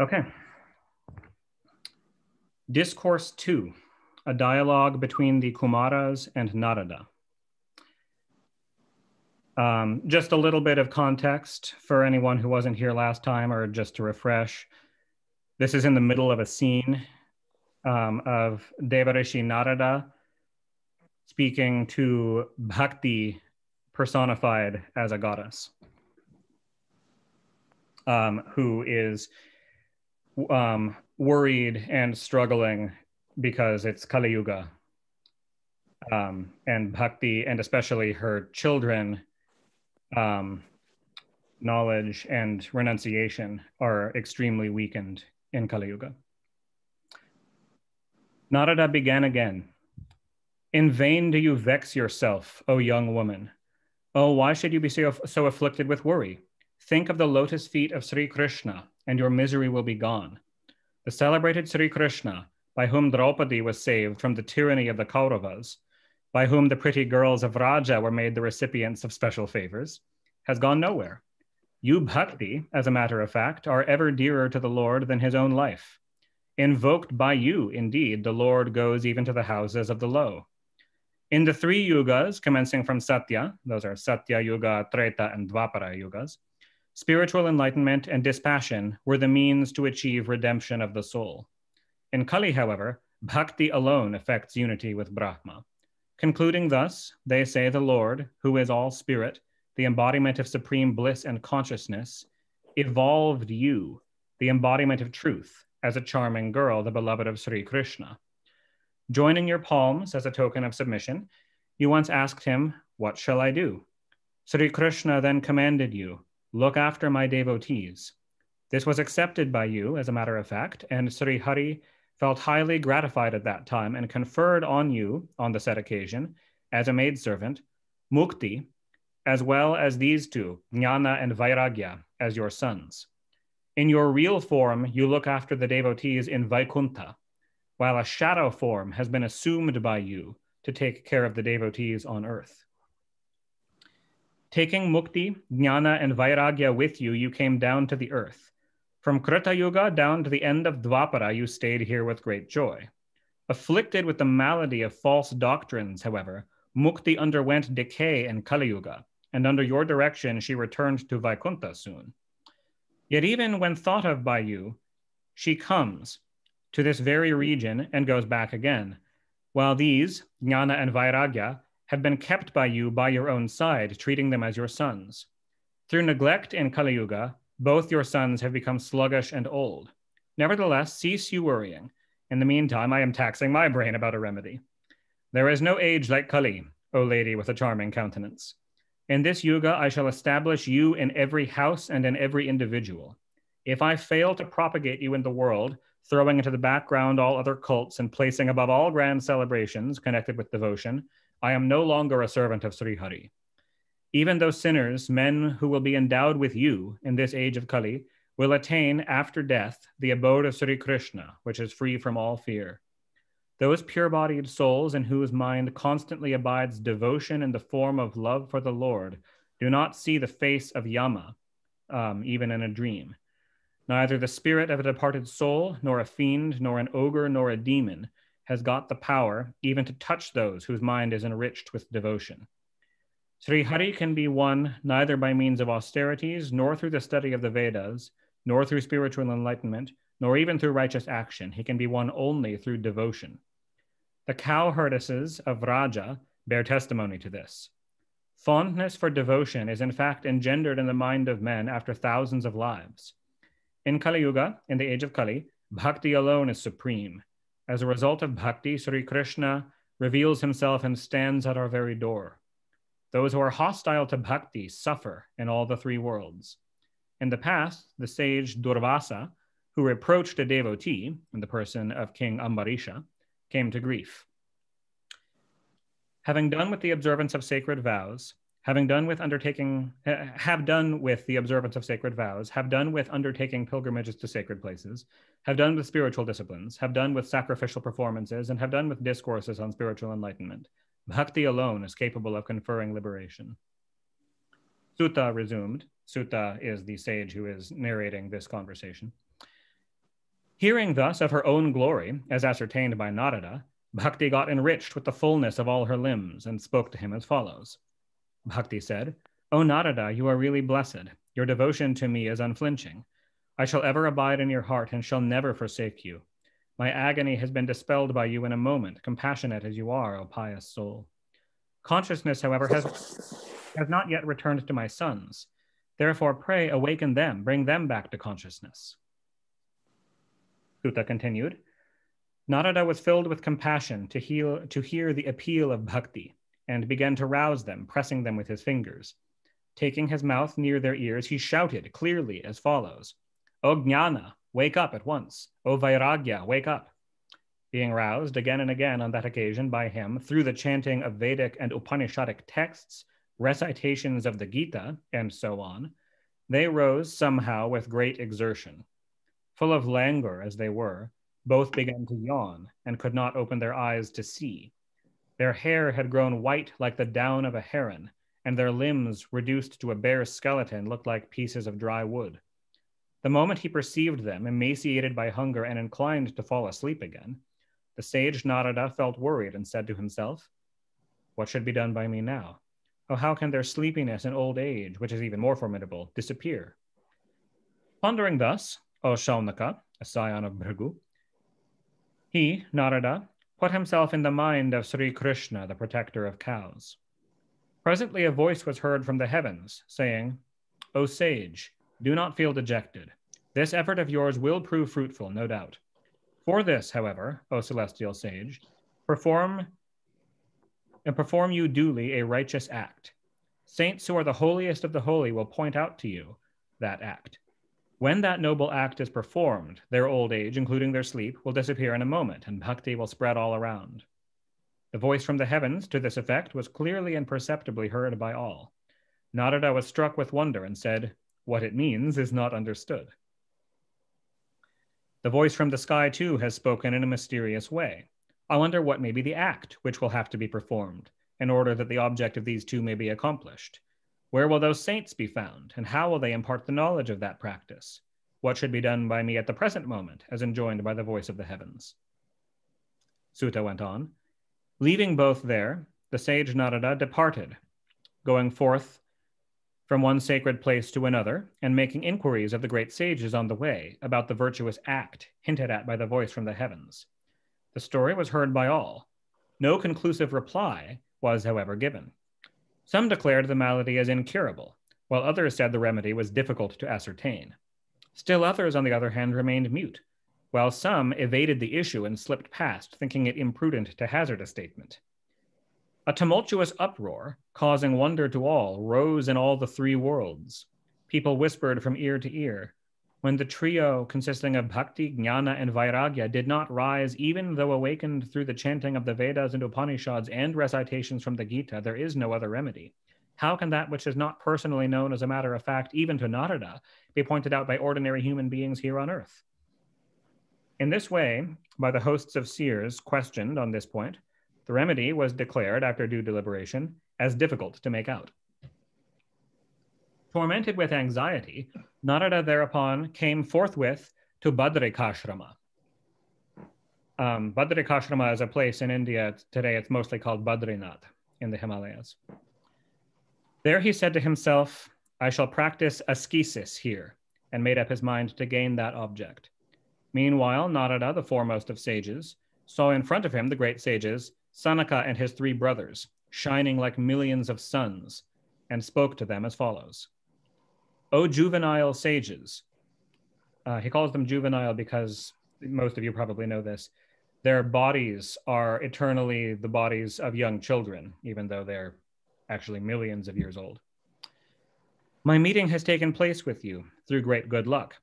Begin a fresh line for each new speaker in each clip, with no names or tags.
Okay. Discourse 2, a dialogue between the Kumaras and Narada. Just a little bit of context for anyone who wasn't here last time, or just to refresh. This is in the middle of a scene of Devarishi Narada speaking to Bhakti personified as a goddess, who is worried and struggling because it's Kali Yuga. And Bhakti, and especially her children, knowledge and renunciation are extremely weakened in Kali Yuga. Narada began again. In vain do you vex yourself, O young woman. Oh, why should you be so afflicted with worry? Think of the lotus feet of Sri Krishna, and your misery will be gone. The celebrated Sri Krishna, by whom Draupadi was saved from the tyranny of the Kauravas, by whom the pretty girls of Raja were made the recipients of special favors, has gone nowhere. You, Bhakti, as a matter of fact, are ever dearer to the Lord than his own life. Invoked by you, indeed, the Lord goes even to the houses of the low. In the 3 yugas, commencing from Satya, those are Satya Yuga, Treta, and Dvapara yugas, spiritual enlightenment and dispassion were the means to achieve redemption of the soul. In Kali, however, Bhakti alone effects unity with Brahma. Concluding thus, they say the Lord, who is all spirit, the embodiment of supreme bliss and consciousness, evolved you, the embodiment of truth, as a charming girl, the beloved of Sri Krishna. Joining your palms as a token of submission, you once asked him, what shall I do? Sri Krishna then commanded you, look after my devotees. This was accepted by you, as a matter of fact, and Sri Hari felt highly gratified at that time and conferred on you, on the said occasion, as a maidservant, Mukti, as well as these 2, Jnana and Vairagya, as your sons. In your real form, you look after the devotees in Vaikuntha, while a shadow form has been assumed by you to take care of the devotees on earth. Taking Mukti, Jnana, and Vairagya with you, you came down to the earth. From Krita Yuga down to the end of Dvapara, you stayed here with great joy. Afflicted with the malady of false doctrines, however, Mukti underwent decay in Kali Yuga, and under your direction, she returned to Vaikuntha soon. Yet even when thought of by you, she comes to this very region and goes back again, while these, Jnana and Vairagya, have been kept by you by your own side, treating them as your sons. Through neglect in Kali Yuga, both your sons have become sluggish and old. Nevertheless, cease you worrying. In the meantime, I am taxing my brain about a remedy. There is no age like Kali, O lady with a charming countenance. In this yuga, I shall establish you in every house and in every individual. If I fail to propagate you in the world, throwing into the background all other cults and placing above all grand celebrations connected with devotion, I am no longer a servant of Sri Hari. Even though sinners, men who will be endowed with you in this age of Kali, will attain after death the abode of Sri Krishna, which is free from all fear. Those pure-bodied souls in whose mind constantly abides devotion in the form of love for the Lord do not see the face of Yama, even in a dream. Neither the spirit of a departed soul, nor a fiend, nor an ogre, nor a demon has got the power even to touch those whose mind is enriched with devotion. Sri Hari can be won neither by means of austerities, nor through the study of the Vedas, nor through spiritual enlightenment, nor even through righteous action. He can be won only through devotion. The cowherdesses of Raja bear testimony to this. Fondness for devotion is in fact engendered in the mind of men after thousands of lives. In Kali Yuga, in the age of Kali, bhakti alone is supreme. As a result of bhakti, Sri Krishna reveals himself and stands at our very door. Those who are hostile to bhakti suffer in all the 3 worlds. In the past, the sage Durvasa, who reproached a devotee in the person of King Ambarisha, came to grief. Having done with the observance of sacred vows, have done with undertaking pilgrimages to sacred places, have done with spiritual disciplines, have done with sacrificial performances, and have done with discourses on spiritual enlightenment. Bhakti alone is capable of conferring liberation. Sutta resumed. Sutta is the sage who is narrating this conversation. Hearing thus of her own glory, as ascertained by Narada, Bhakti got enriched with the fullness of all her limbs and spoke to him as follows. Bhakti said, O Narada, you are really blessed. Your devotion to me is unflinching. I shall ever abide in your heart and shall never forsake you. My agony has been dispelled by you in a moment, compassionate as you are, O pious soul. Consciousness, however, has not yet returned to my sons. Therefore, pray, awaken them, bring them back to consciousness. Sutta continued, Narada was filled with compassion to hear the appeal of bhakti, and began to rouse them, pressing them with his fingers. Taking his mouth near their ears, he shouted clearly as follows, O Jnana, wake up at once. O Vairagya, wake up. Being roused again and again on that occasion by him through the chanting of Vedic and Upanishadic texts, recitations of the Gita, and so on, they rose somehow with great exertion. Full of languor as they were, both began to yawn and could not open their eyes to see. Their hair had grown white like the down of a heron, and their limbs, reduced to a bare skeleton, looked like pieces of dry wood. The moment he perceived them, emaciated by hunger and inclined to fall asleep again, the sage Narada felt worried and said to himself, What should be done by me now? Oh, how can their sleepiness and old age, which is even more formidable, disappear? Pondering thus, O Shaunaka, a scion of Bhrigu, he, Narada, put himself in the mind of Sri Krishna, the protector of cows. Presently a voice was heard from the heavens, saying, O sage, do not feel dejected. This effort of yours will prove fruitful, no doubt. For this, however, O celestial sage, perform you duly a righteous act. Saints who are the holiest of the holy will point out to you that act. When that noble act is performed, their old age, including their sleep, will disappear in a moment, and bhakti will spread all around. The voice from the heavens to this effect was clearly and perceptibly heard by all. Narada was struck with wonder and said, What it means is not understood. The voice from the sky, too, has spoken in a mysterious way. I wonder what may be the act which will have to be performed, in order that the object of these two may be accomplished. Where will those saints be found, and how will they impart the knowledge of that practice? What should be done by me at the present moment, as enjoined by the voice of the heavens? Sutta went on, Leaving both there, the sage Narada departed, going forth from one sacred place to another, and making inquiries of the great sages on the way about the virtuous act hinted at by the voice from the heavens. The story was heard by all. No conclusive reply was, however, given. Some declared the malady as incurable, while others said the remedy was difficult to ascertain. Still others, on the other hand, remained mute, while some evaded the issue and slipped past, thinking it imprudent to hazard a statement. A tumultuous uproar, causing wonder to all, rose in all the three worlds. People whispered from ear to ear, when the trio consisting of Bhakti, Jnana, and Vairagya did not rise, even though awakened through the chanting of the Vedas and Upanishads and recitations from the Gita, there is no other remedy. How can that which is not personally known as a matter of fact, even to Narada, be pointed out by ordinary human beings here on earth? In this way, by the hosts of seers questioned on this point, the remedy was declared, after due deliberation, as difficult to make out. Tormented with anxiety, Narada thereupon came forthwith to Bhadrakashrama. Bhadrakashrama is a place in India. Today it's mostly called Badrinath in the Himalayas. There he said to himself, I shall practice ascesis here, and made up his mind to gain that object. Meanwhile, Narada, the foremost of sages, saw in front of him the great sages, Sanaka and his three brothers, shining like millions of suns, and spoke to them as follows. O juvenile sages. He calls them juvenile because most of you probably know this. Their bodies are eternally the bodies of young children, even though they're actually millions of years old. My meeting has taken place with you through great good luck.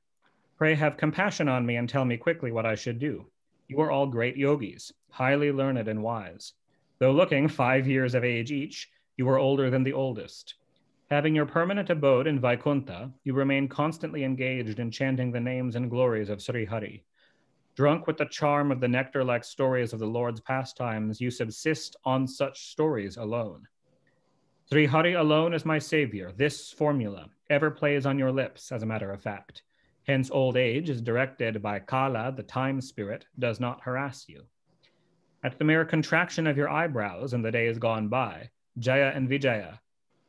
Pray have compassion on me and tell me quickly what I should do. You are all great yogis, highly learned and wise. Though looking 5 years of age each, you are older than the oldest. Having your permanent abode in Vaikuntha, you remain constantly engaged in chanting the names and glories of Sri Hari. Drunk with the charm of the nectar-like stories of the Lord's pastimes, you subsist on such stories alone. Sri Hari alone is my savior. This formula ever plays on your lips, as a matter of fact. Hence, old age is directed by Kala, the time spirit, does not harass you. At the mere contraction of your eyebrows in the days gone by, Jaya and Vijaya,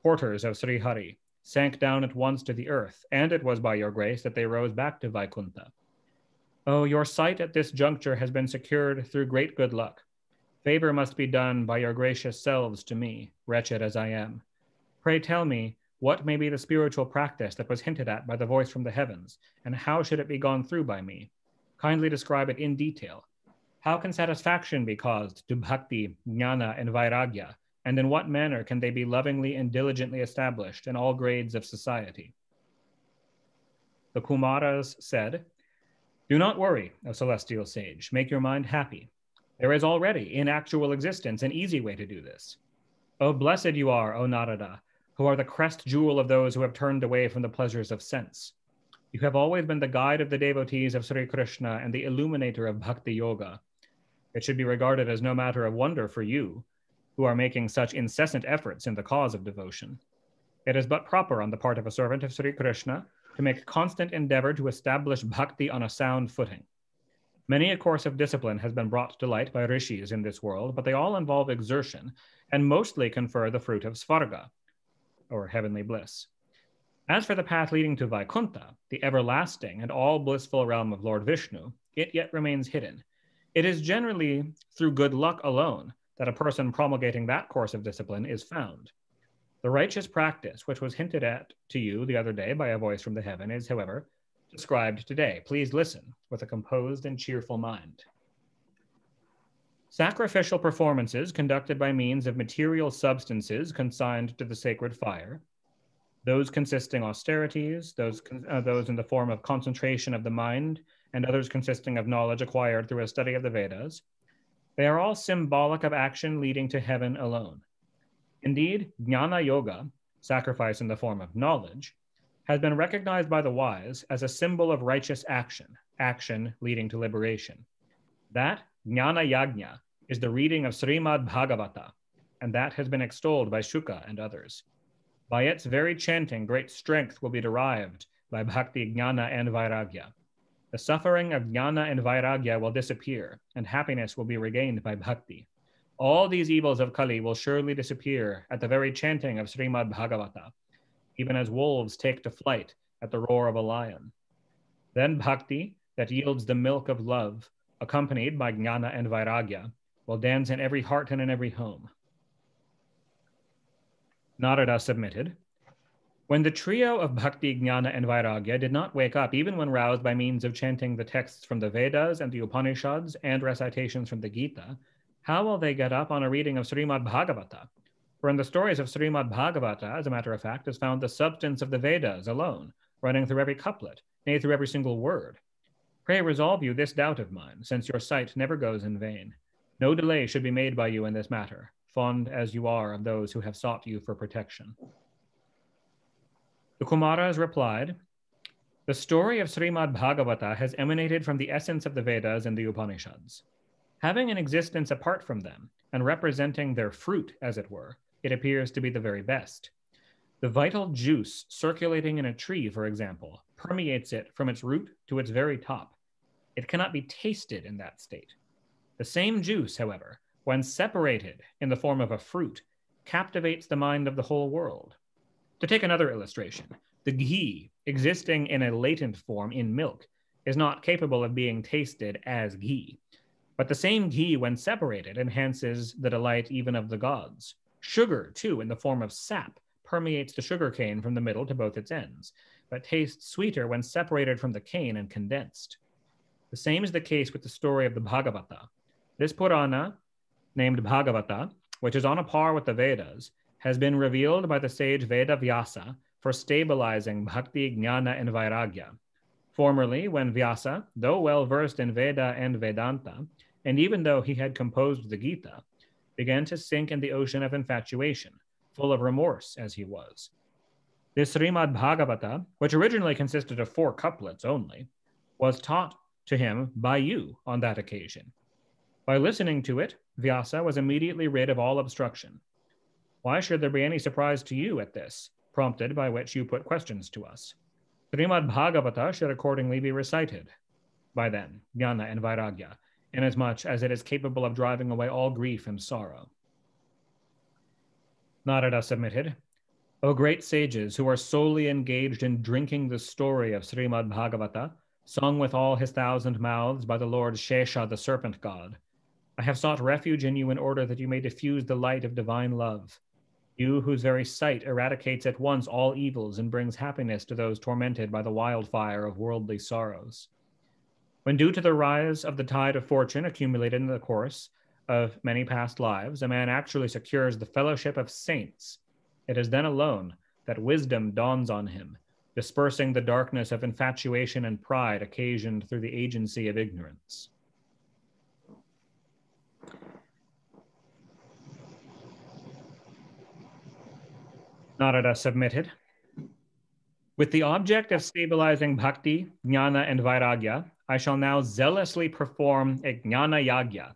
porters of Sri Hari, sank down at once to the earth, and it was by your grace that they rose back to Vaikuntha. Oh, your sight at this juncture has been secured through great good luck. Favor must be done by your gracious selves to me, wretched as I am. Pray tell me, what may be the spiritual practice that was hinted at by the voice from the heavens, and how should it be gone through by me? Kindly describe it in detail. How can satisfaction be caused to bhakti, jnana, and vairagya, and in what manner can they be lovingly and diligently established in all grades of society? The Kumaras said, do not worry, O celestial sage. Make your mind happy. There is already, in actual existence, an easy way to do this. Oh, blessed you are, O Narada, who are the crest jewel of those who have turned away from the pleasures of sense. You have always been the guide of the devotees of Sri Krishna and the illuminator of bhakti yoga. It should be regarded as no matter of wonder for you, who are making such incessant efforts in the cause of devotion. It is but proper on the part of a servant of Sri Krishna to make constant endeavor to establish bhakti on a sound footing. Many a course of discipline has been brought to light by rishis in this world, but they all involve exertion and mostly confer the fruit of svarga, or heavenly bliss. As for the path leading to Vaikuntha, the everlasting and all blissful realm of Lord Vishnu, it yet remains hidden. It is generally through good luck alone that a person promulgating that course of discipline is found. The righteous practice, which was hinted at to you the other day by a voice from the heaven, is, however, described today. Please listen with a composed and cheerful mind. Sacrificial performances conducted by means of material substances consigned to the sacred fire, those consisting austerities, those in the form of concentration of the mind, and others consisting of knowledge acquired through a study of the Vedas, they are all symbolic of action leading to heaven alone. Indeed, jnana yoga, sacrifice in the form of knowledge, has been recognized by the wise as a symbol of righteous action, action leading to liberation. That jnana yajna is the reading of Shrimad Bhagavata, and that has been extolled by Shuka and others. By its very chanting, great strength will be derived by bhakti, jnana, and vairagya. The suffering of jnana and vairagya will disappear, and happiness will be regained by bhakti. All these evils of Kali will surely disappear at the very chanting of Shrimad Bhagavata, even as wolves take to flight at the roar of a lion. Then bhakti, that yields the milk of love, accompanied by jnana and vairagya, will dance in every heart and in every home. Narada submitted, when the trio of bhakti, jnana, and vairagya did not wake up, even when roused by means of chanting the texts from the Vedas and the Upanishads and recitations from the Gita, how will they get up on a reading of Srimad Bhagavata? For in the stories of Srimad Bhagavata, as a matter of fact, is found the substance of the Vedas alone, running through every couplet, nay, through every single word. Pray resolve you this doubt of mine, since your sight never goes in vain. No delay should be made by you in this matter, fond as you are of those who have sought you for protection. The Kumaras replied, the story of Srimad Bhagavata has emanated from the essence of the Vedas and the Upanishads. Having an existence apart from them, and representing their fruit, as it were, it appears to be the very best. The vital juice circulating in a tree, for example, permeates it from its root to its very top. It cannot be tasted in that state. The same juice, however, when separated in the form of a fruit, captivates the mind of the whole world. To take another illustration, the ghee, existing in a latent form in milk, is not capable of being tasted as ghee. But the same ghee, when separated, enhances the delight even of the gods. Sugar, too, in the form of sap, permeates the sugar cane from the middle to both its ends, but tastes sweeter when separated from the cane and condensed. The same is the case with the story of the Bhagavata. This Purana, named Bhagavata, which is on a par with the Vedas, has been revealed by the sage Veda Vyasa for stabilizing bhakti, jnana, and vairagya. Formerly, when Vyasa, though well versed in Veda and Vedanta, and even though he had composed the Gita, began to sink in the ocean of infatuation, full of remorse as he was. This Srimad Bhagavata, which originally consisted of 4 couplets only, was taught to him by you on that occasion. By listening to it, Vyasa was immediately rid of all obstruction. Why should there be any surprise to you at this, prompted by which you put questions to us? Srimad Bhagavata should accordingly be recited by then, jnana and vairagya, inasmuch as it is capable of driving away all grief and sorrow. Narada submitted, O great sages who are solely engaged in drinking the story of Srimad Bhagavata, sung with all his 1,000 mouths by the Lord Shesha, the serpent god, I have sought refuge in you in order that you may diffuse the light of divine love. You whose very sight eradicates at once all evils and brings happiness to those tormented by the wildfire of worldly sorrows. When due to the rise of the tide of fortune accumulated in the course of many past lives, a man actually secures the fellowship of saints, it is then alone that wisdom dawns on him, dispersing the darkness of infatuation and pride occasioned through the agency of ignorance. Narada submitted. With the object of stabilizing bhakti, jnana, and vairagya, I shall now zealously perform a jnana yagya,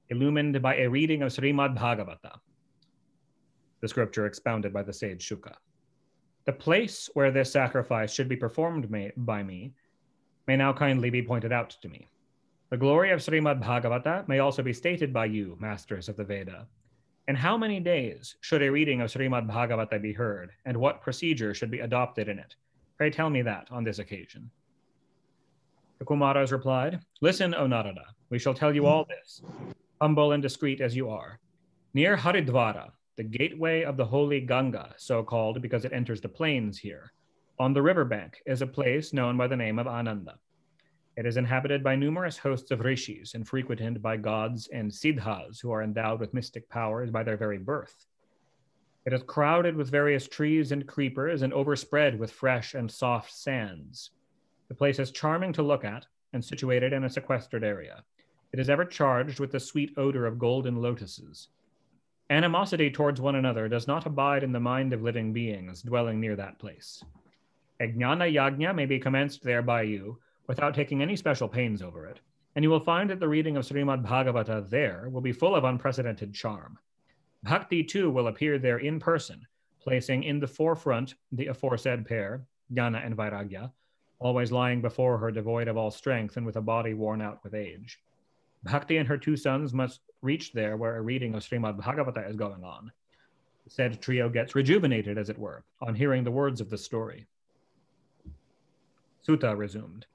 illumined by a reading of Srimad Bhagavata, the scripture expounded by the sage Shuka. The place where this sacrifice should be performed by me may now kindly be pointed out to me. The glory of Srimad Bhagavata may also be stated by you, masters of the Veda. In how many days should a reading of Srimad Bhagavata be heard, and what procedure should be adopted in it? Pray tell me that on this occasion. The Kumaras replied, Listen, O Narada, we shall tell you all this, humble and discreet as you are. Near Haridwara, the gateway of the holy Ganga, so called because it enters the plains here, on the riverbank is a place known by the name of Ananda. It is inhabited by numerous hosts of rishis and frequented by gods and siddhas who are endowed with mystic powers by their very birth. It is crowded with various trees and creepers and overspread with fresh and soft sands. The place is charming to look at and situated in a sequestered area. It is ever charged with the sweet odor of golden lotuses. Animosity towards one another does not abide in the mind of living beings dwelling near that place. A jnana yagna may be commenced there by you without taking any special pains over it, and you will find that the reading of Srimad Bhagavata there will be full of unprecedented charm. Bhakti too will appear there in person, placing in the forefront the aforesaid pair, jnana and vairagya, always lying before her devoid of all strength and with a body worn out with age. Bhakti and her two sons must reach there where a reading of Srimad Bhagavata is going on. The said trio gets rejuvenated, as it were, on hearing the words of the story. Sutta resumed.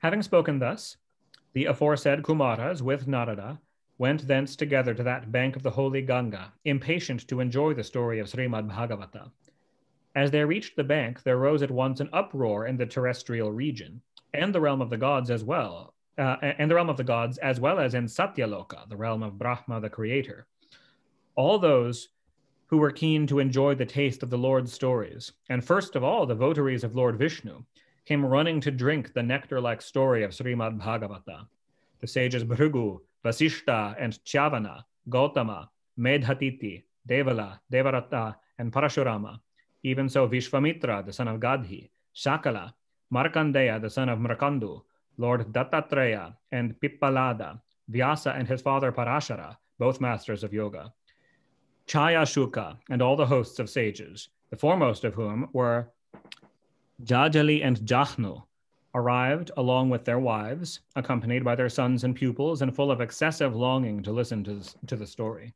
Having spoken thus, the aforesaid Kumaras with Narada went thence together to that bank of the holy Ganga, impatient to enjoy the story of Srimad Bhagavata. As they reached the bank, there rose at once an uproar in the terrestrial region, and the realm of the gods as well, as well as in Satyaloka, the realm of Brahma, the creator. All those who were keen to enjoy the taste of the Lord's stories, and first of all the votaries of Lord Vishnu, came running to drink the nectar-like story of Srimad Bhagavata. The sages Bhrigu, Vasishta, and Chavana, Gautama, Medhatiti, Devala, Devarata, and Parashurama, even so Vishvamitra, the son of Gadhi, Shakala, Markandeya, the son of Mrakandu, Lord Dattatreya, and Pippalada, Vyasa and his father Parashara, both masters of yoga, Chaya Shuka, and all the hosts of sages, the foremost of whom were Jajali and Jahnu, arrived along with their wives, accompanied by their sons and pupils, and full of excessive longing to listen to the story.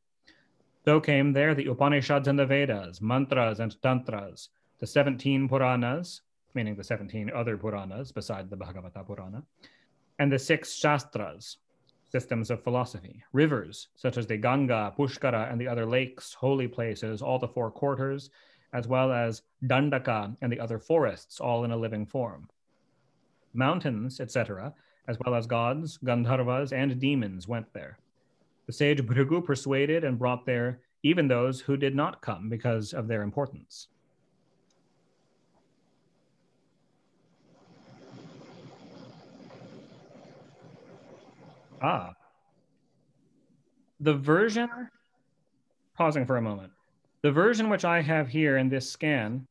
So came there the Upanishads and the Vedas, mantras and tantras, the 17 Puranas, meaning the 17 other Puranas beside the Bhagavata Purana, and the 6 Shastras, systems of philosophy, rivers such as the Ganga, Pushkara, and the other lakes, holy places, all the 4 quarters, as well as Dandaka and the other forests, all in a living form. Mountains, etc., as well as gods, Gandharvas, and demons went there. The sage Bhrigu persuaded and brought there even those who did not come because of their importance. The version, pausing for a moment, the version which I have here in this scan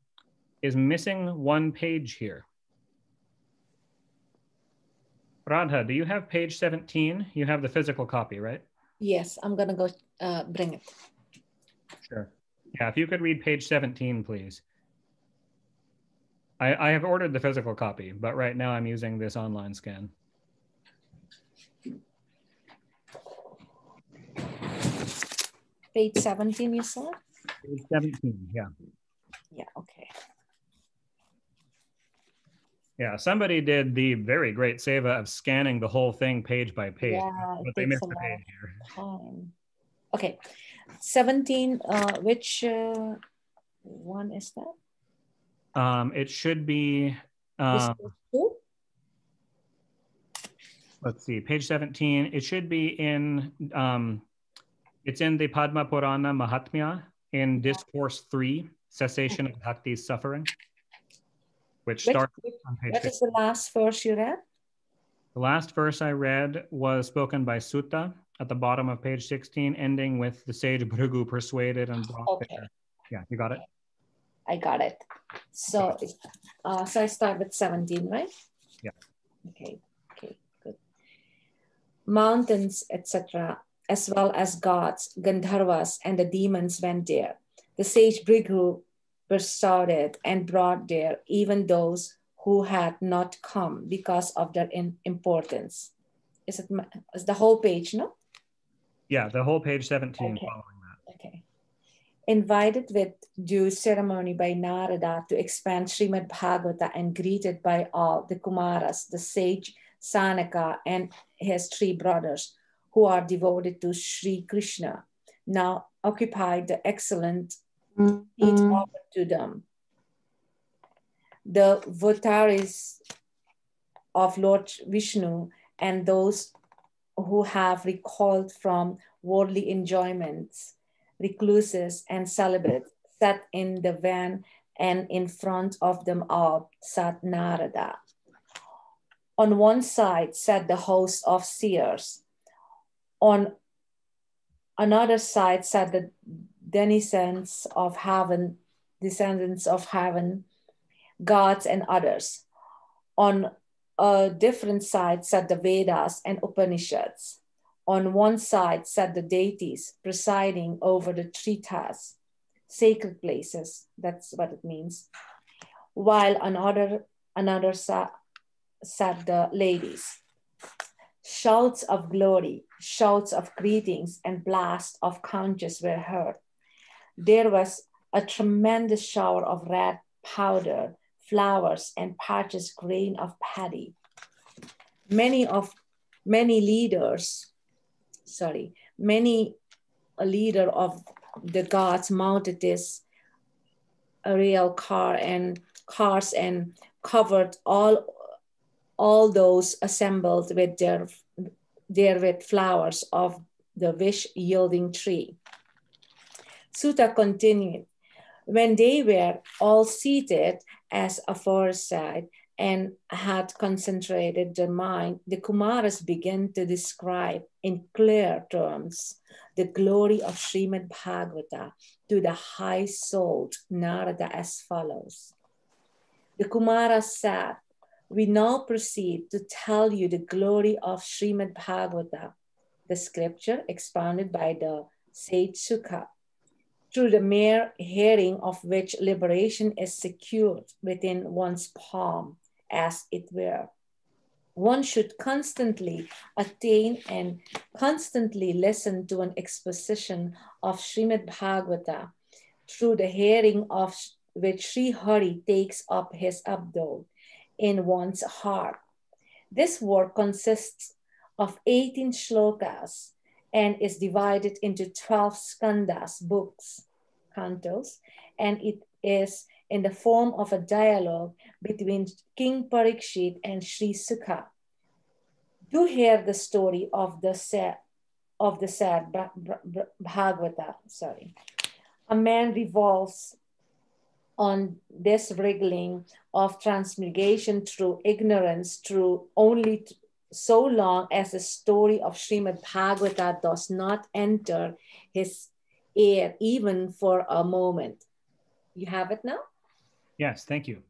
is missing one page here. Radha, do you have page 17? You have the physical copy, right?
Yes, I'm gonna go bring it.
Sure. Yeah, if you could read page 17, please. I have ordered the physical copy, but right now I'm using this online scan.
Page 17, you said?
Page 17, yeah.
Yeah, okay.
Yeah, somebody did the very great seva of scanning the whole thing page by page,
Yeah,
but
it
they
takes
missed
a
the
lot
page
of
here.
time. Okay, 17, which one is that?
It should be,
Discourse 2?
let's see, page 17. It should be in, it's in the Padma Purana Mahatmya in Discourse 3, Cessation of Bhakti's Suffering, which starts on page 15.
What is the last verse you read?
The last verse I read was spoken by Sutta at the bottom of page 16, ending with the sage Bhrigu persuaded and brought there. Yeah, you got it?
I got it. So, so I start with 17, right?
Yeah.
Okay, good. Mountains, etc., as well as gods, Gandharvas, and the demons went there. The sage Bhrigu persuaded and brought there even those who had not come because of their importance. Is the whole page, no?
Yeah, the whole page 17
okay.
following that.
Okay. Invited with due ceremony by Narada to expand Shrimad Bhagavata and greeted by all the Kumaras, the sage Sanaka and his three brothers who are devoted to Sri Krishna, now occupied the excellent seat offered to them. The votaries of Lord Vishnu and those who have recoiled from worldly enjoyments, recluses and celibates, sat in the van, and in front of them all sat Narada. On one side sat the host of seers. On another side sat the descendants of heaven, gods and others. On a different side sat the Vedas and Upanishads. On one side sat the deities presiding over the tritas, sacred places, that's what it means, while another sat the ladies. Shouts of glory, shouts of greetings, and blasts of conches were heard. There was a tremendous shower of red powder, flowers, and parched grain of paddy. Many a leader of the gods mounted this aerial cars and covered all those assembled with with flowers of the wish-yielding tree. Sutta continued, when they were all seated as aforesaid and had concentrated their mind, the Kumaras began to describe in clear terms the glory of Shrimad Bhagavata to the high-souled Narada as follows. The Kumaras said, we now proceed to tell you the glory of Shrimad Bhagavata, the scripture expounded by the sage Sukha, through the mere hearing of which liberation is secured within one's palm, as it were. One should constantly attain and constantly listen to an exposition of Shrimad Bhagavata, through the hearing of which Sri Hari takes up his abode in one's heart. This work consists of 18 shlokas and is divided into 12 skandhas, books, cantos, and it is in the form of a dialogue between King Parikshit and Sri Sukha. Do hear the story of the sad Bhagavata. A man revolves on this wriggling of transmigration through ignorance, through only so long as the story of Shrimad Bhagavata does not enter his ear, even for a moment. You have it now?
Yes, thank you.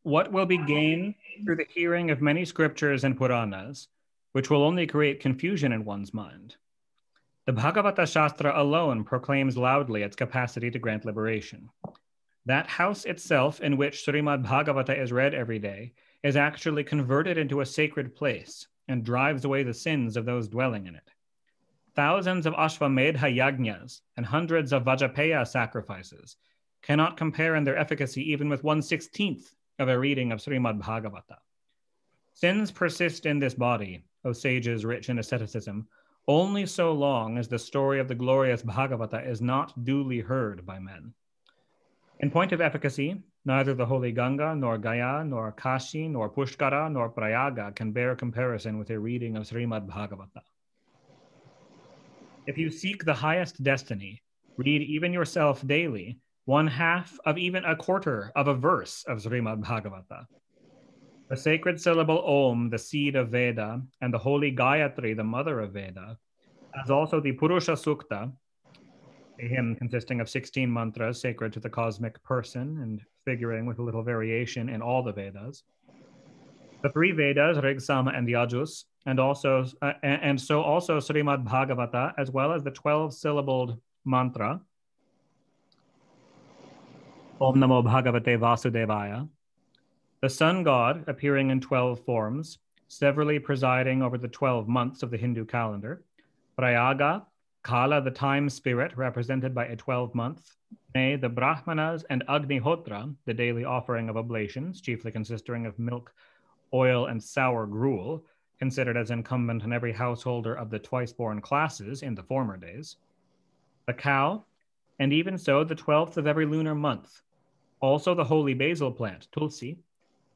What will be gained through the hearing of many scriptures and Puranas, which will only create confusion in one's mind? The Bhagavata Shastra alone proclaims loudly its capacity to grant liberation. That house itself in which Srimad Bhagavata is read every day is actually converted into a sacred place and drives away the sins of those dwelling in it. Thousands of Ashvamedha yajnas and hundreds of Vajapaya sacrifices cannot compare in their efficacy even with 1/16 of a reading of Srimad Bhagavata. Sins persist in this body, O sages rich in asceticism, only so long as the story of the glorious Bhagavata is not duly heard by men. In point of efficacy, neither the holy Ganga, nor Gaya, nor Kashi, nor Pushkara, nor Prayaga can bear comparison with a reading of Srimad Bhagavata. If you seek the highest destiny, read even yourself daily 1/2 of even a quarter of a verse of Srimad Bhagavata. The sacred syllable Om, the seed of Veda, and the holy Gayatri, the mother of Veda, as also the Purusha Sukta, a hymn consisting of 16 mantras sacred to the cosmic person and figuring with a little variation in all the Vedas. The 3 Vedas, Rig, Sama, and Yajus, and so also Srimad Bhagavata, as well as the 12-syllabled mantra, Om Namo Bhagavate Vasudevaya. The sun god appearing in 12 forms, severally presiding over the 12 months of the Hindu calendar. Prayaga, Kala, the time spirit, represented by a 12-month. Nay, the Brahmanas and Agnihotra, the daily offering of oblations, chiefly consisting of milk, oil, and sour gruel, considered as incumbent on every householder of the twice-born classes in the former days. The cow, and even so the 12th of every lunar month. Also the holy basil plant, Tulsi,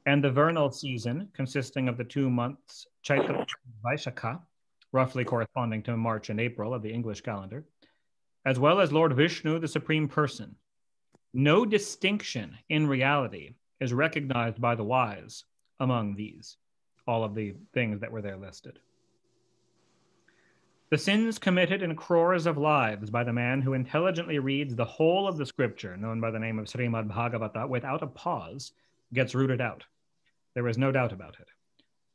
and the vernal season, consisting of the 2 months, Chaitra and Vaishakha, roughly corresponding to March and April of the English calendar, as well as Lord Vishnu, the Supreme Person. No distinction in reality is recognized by the wise among these, all of the things that were there listed. The sins committed in crores of lives by the man who intelligently reads the whole of the scripture, known by the name of Srimad Bhagavata, without a pause, gets rooted out. There is no doubt about it.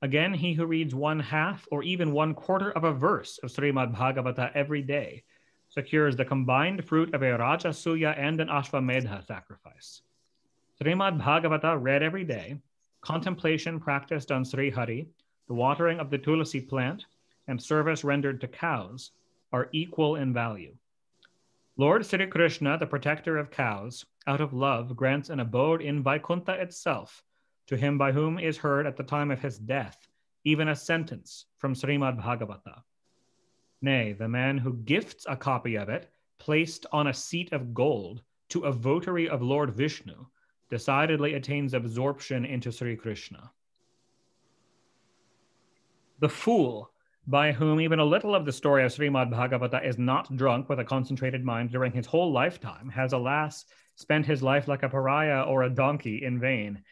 Again, he who reads 1/2 or even 1/4 of a verse of Srimad Bhagavata every day secures the combined fruit of a Rajasuya and an Ashvamedha sacrifice. Srimad Bhagavata read every day, contemplation practiced on Sri Hari, the watering of the Tulasi plant, and service rendered to cows are equal in value. Lord Sri Krishna, the protector of cows, out of love grants an abode in Vaikuntha itself to him by whom is heard at the time of his death even a sentence from Srimad Bhagavata. Nay, the man who gifts a copy of it, placed on a seat of gold, to a votary of Lord Vishnu, decidedly attains absorption into Sri Krishna. The fool, by whom even a little of the story of Srimad Bhagavata is not drunk with a concentrated mind during his whole lifetime, has, alas, spent his life like a pariah or a donkey in vain,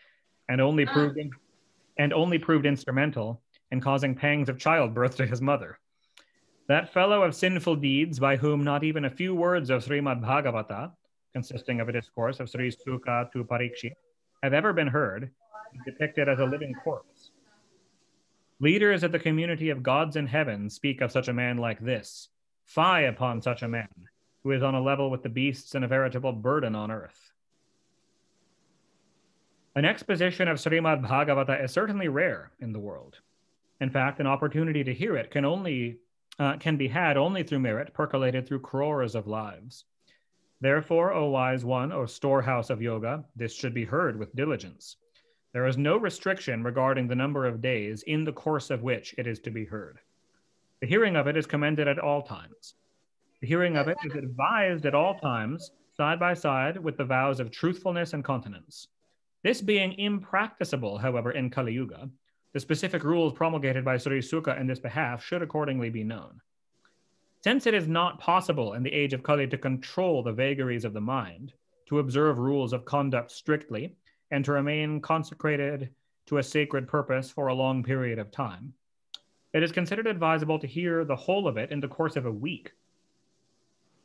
and only proved instrumental in causing pangs of childbirth to his mother. That fellow of sinful deeds, by whom not even a few words of Srimad Bhagavata, consisting of a discourse of Sri Sukha to Parikshit, have ever been heard, is depicted as a living corpse. Leaders of the community of gods in heaven speak of such a man like this. Fie upon such a man, who is on a level with the beasts and a veritable burden on earth. An exposition of Srimad Bhagavata is certainly rare in the world. In fact, an opportunity to hear it can be had only through merit percolated through crores of lives. Therefore, O wise one, O storehouse of yoga, this should be heard with diligence. There is no restriction regarding the number of days in the course of which it is to be heard. The hearing of it is commended at all times. The hearing of it is advised at all times, side by side with the vows of truthfulness and continence. This being impracticable, however, in Kali Yuga, the specific rules promulgated by Sri Sukha in this behalf should accordingly be known. Since it is not possible in the age of Kali to control the vagaries of the mind, to observe rules of conduct strictly, and to remain consecrated to a sacred purpose for a long period of time, it is considered advisable to hear the whole of it in the course of a week.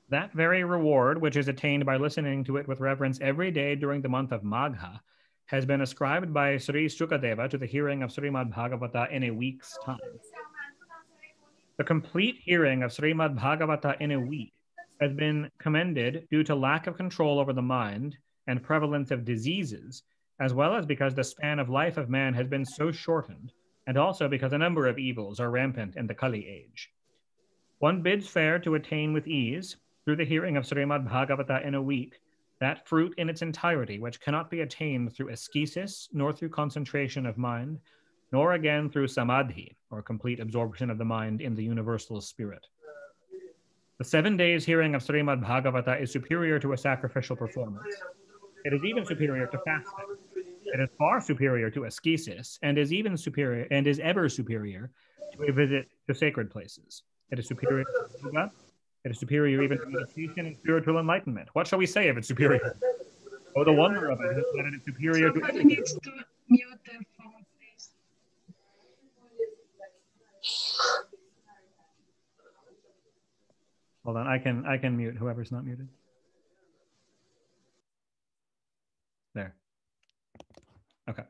That very reward, which is attained by listening to it with reverence every day during the month of Magha, has been ascribed by Sri Sukadeva to the hearing of Srimad Bhagavata in a week's time. The complete hearing of Srimad Bhagavata in a week has been commended due to lack of control over the mind and prevalence of diseases, as well as because the span of life of man has been so shortened, and also because a number of evils are rampant in the Kali age. One bids fair to attain with ease, through the hearing of Srimad Bhagavata in a week, that fruit in its entirety which cannot be attained through ascesis, nor through concentration of mind, nor again through samadhi, or complete absorption of the mind in the universal spirit. The 7 days hearing of Srimad Bhagavata is superior to a sacrificial performance. It is even superior to fasting. It is far superior to ascesis, and is even superior, and is ever superior to a visit to sacred places. It is superior to yoga. It is superior even to meditation and spiritual enlightenment. What shall we say if it's superior? Oh, the wonder of it is that it is superior to
Somebody
everything.
needs to mute their phone, please.
Hold on, I can mute whoever's not muted. There. Okay.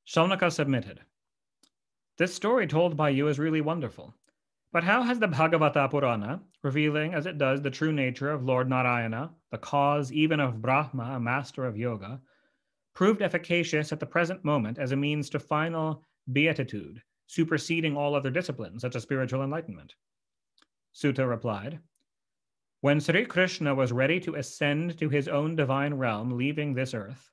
Shaunaka submitted. This story told by you is really wonderful. But how has the Bhagavata Purana, revealing as it does the true nature of Lord Narayana, the cause even of Brahma, a master of yoga, proved efficacious at the present moment as a means to final beatitude, superseding all other disciplines, such as spiritual enlightenment? Sutta replied, when Sri Krishna was ready to ascend to his own divine realm, leaving this earth,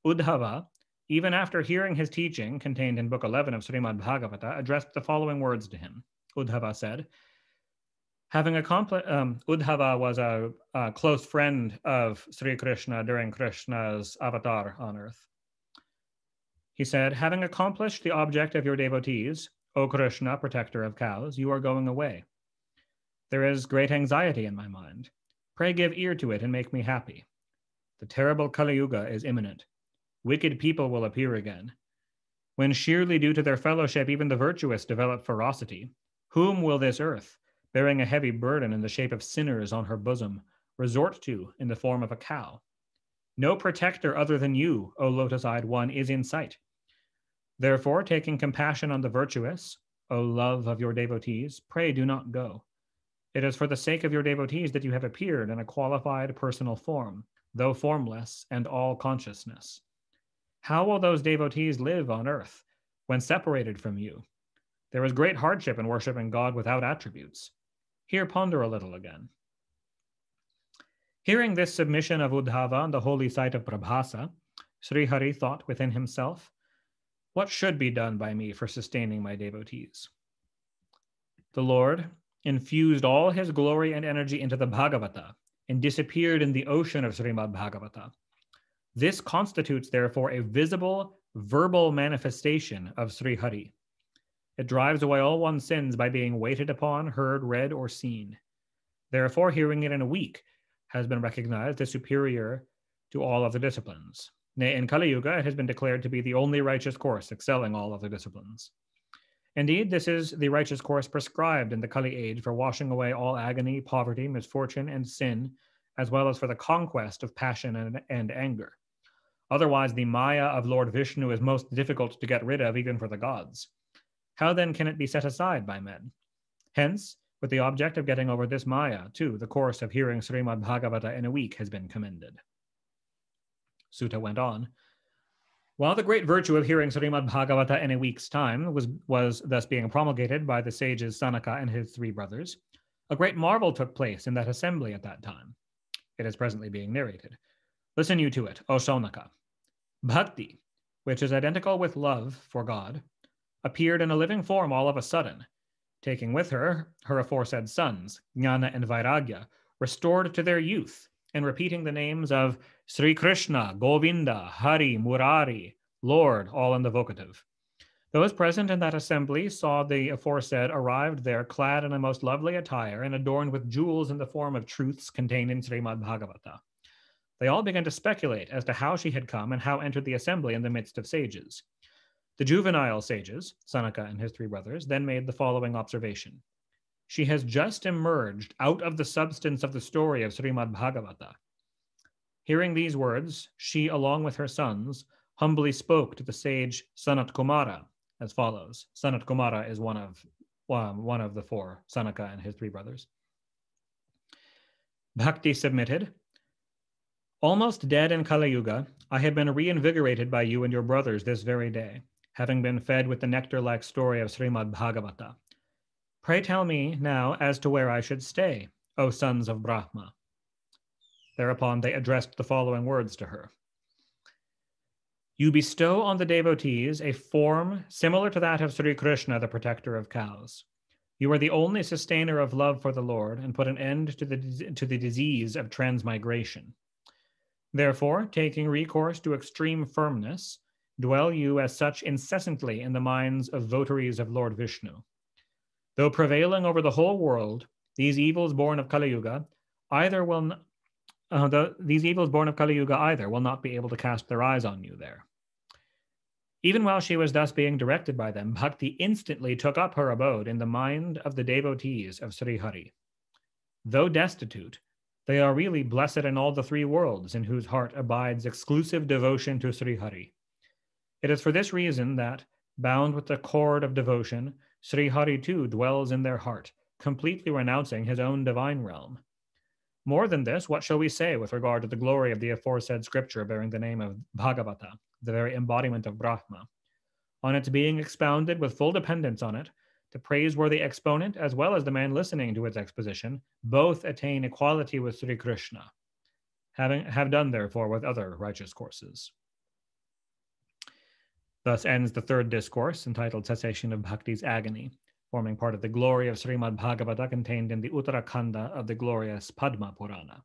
Uddhava, even after hearing his teaching contained in Book 11 of Srimad Bhagavata, addressed the following words to him. Uddhava said, Uddhava was a close friend of Sri Krishna during Krishna's avatar on earth. He said, having accomplished the object of your devotees, O Krishna, protector of cows, you are going away. There is great anxiety in my mind. Pray give ear to it and make me happy. The terrible Kali Yuga is imminent. Wicked people will appear again. When sheerly due to their fellowship, even the virtuous develop ferocity, whom will this earth, bearing a heavy burden in the shape of sinners on her bosom, resort to in the form of a cow? No protector other than you, O lotus-eyed one, is in sight. Therefore, taking compassion on the virtuous, O love of your devotees, pray do not go. It is for the sake of your devotees that you have appeared in a qualified personal form, though formless and all consciousness. How will those devotees live on earth when separated from you? There is great hardship in worshiping God without attributes. Here ponder a little again. Hearing this submission of Uddhava on the holy site of Prabhasa, Srihari thought within himself, what should be done by me for sustaining my devotees? The Lord infused all his glory and energy into the Bhagavata and disappeared in the ocean of Srimad Bhagavata. This constitutes, therefore, a visible, verbal manifestation of Srihari. It drives away all one's sins by being waited upon, heard, read, or seen. Therefore, hearing it in a week has been recognized as superior to all other disciplines. Nay, in Kali Yuga, it has been declared to be the only righteous course, excelling all other disciplines. Indeed, this is the righteous course prescribed in the Kali age for washing away all agony, poverty, misfortune, and sin, as well as for the conquest of passion and anger. Otherwise, the Maya of Lord Vishnu is most difficult to get rid of, even for the gods. How then can it be set aside by men? Hence, with the object of getting over this Maya, too, the course of hearing Srimad Bhagavata in a week has been commended. Sutta went on. While the great virtue of hearing Srimad Bhagavata in a week's time was thus being promulgated by the sages Sanaka and his 3 brothers, a great marvel took place in that assembly at that time. It is presently being narrated. Listen you to it, O Shaunaka. Bhakti, which is identical with love for God, appeared in a living form all of a sudden, taking with her her aforesaid sons, Jnana and Vairagya, restored to their youth, and repeating the names of Sri Krishna, Govinda, Hari, Murari, Lord, all in the vocative. Those present in that assembly saw the aforesaid arrived there clad in a most lovely attire and adorned with jewels in the form of truths contained in Srimad Bhagavata. They all began to speculate as to how she had come and how entered the assembly in the midst of sages. The juvenile sages, Sanaka and his 3 brothers, then made the following observation. She has just emerged out of the substance of the story of Srimad Bhagavata. Hearing these words, she, along with her sons, humbly spoke to the sage Sanat Kumara, as follows. Sanat Kumara is one of the four, Sanaka and his three brothers. Bhakti submitted, almost dead in Kali Yuga, I have been reinvigorated by you and your brothers this very day, having been fed with the nectar-like story of Srimad Bhagavata. Pray tell me now as to where I should stay, O sons of Brahma. Thereupon they addressed the following words to her. You bestow on the devotees a form similar to that of Sri Krishna, the protector of cows. You are the only sustainer of love for the Lord and put an end to the disease of transmigration. Therefore, taking recourse to extreme firmness, dwell you as such incessantly in the minds of votaries of Lord Vishnu. Though prevailing over the whole world, these evils born of Kali Yuga either will not be able to cast their eyes on you there. Even while she was thus being directed by them, Bhakti instantly took up her abode in the mind of the devotees of Sri Hari. Though destitute, they are really blessed in all the three worlds, in whose heart abides exclusive devotion to Sri Hari. It is for this reason that, bound with the cord of devotion, Sri Hari too dwells in their heart, completely renouncing his own divine realm. More than this, what shall we say with regard to the glory of the aforesaid scripture bearing the name of Bhagavata, the very embodiment of Brahma? On its being expounded with full dependence on it, the praiseworthy exponent, as well as the man listening to its exposition, both attain equality with Sri Krishna, have done therefore with other righteous courses. Thus ends the third discourse, entitled Cessation of Bhakti's Agony, forming part of the glory of Srimad Bhagavata contained in the Uttarakhanda of the glorious Padma Purana.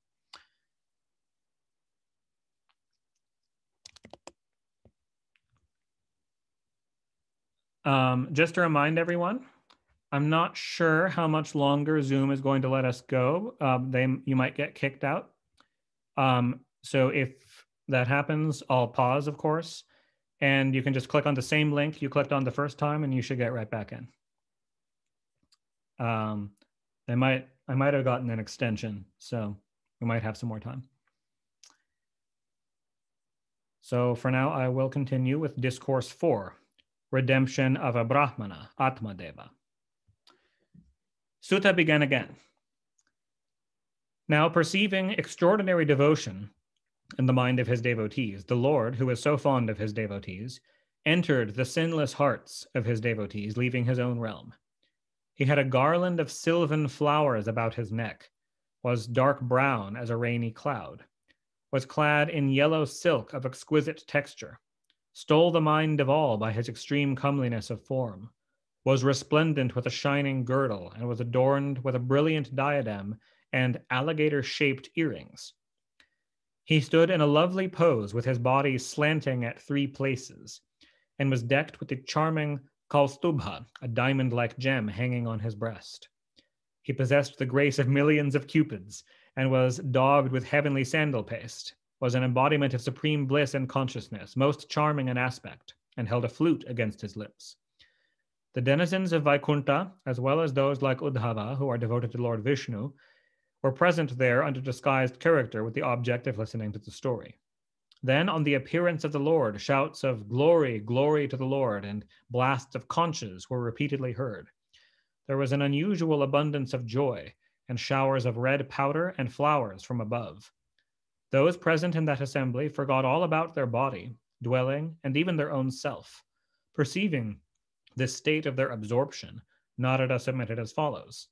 Just to remind everyone, I'm not sure how much longer Zoom is going to let us go. You might get kicked out. So if that happens, I'll pause, of course, and you can just click on the same link you clicked on the first time and you should get right back in. I might have gotten an extension, so we might have some more time. So for now, I will continue with Discourse 4, Redemption of a Brahmana, Atmadeva. Sutta began again. Now perceiving extraordinary devotion in the mind of his devotees, the Lord, who is so fond of his devotees, entered the sinless hearts of his devotees, leaving his own realm. He had a garland of sylvan flowers about his neck, was dark brown as a rainy cloud, was clad in yellow silk of exquisite texture, stole the mind of all by his extreme comeliness of form, was resplendent with a shining girdle, and was adorned with a brilliant diadem and alligator-shaped earrings. He stood in a lovely pose with his body slanting at 3 places, and was decked with the charming Kaustubha, a diamond-like gem hanging on his breast. He possessed the grace of millions of cupids, and was daubed with heavenly sandal paste, was an embodiment of supreme bliss and consciousness, most charming in aspect, and held a flute against his lips. The denizens of Vaikuntha, as well as those like Uddhava, who are devoted to Lord Vishnu, were present there under disguised character with the object of listening to the story. Then, on the appearance of the Lord, shouts of glory, glory to the Lord, and blasts of conches were repeatedly heard. There was an unusual abundance of joy, and showers of red powder and flowers from above. Those present in that assembly forgot all about their body, dwelling, and even their own self. Perceiving this state of their absorption, Narada submitted as follows.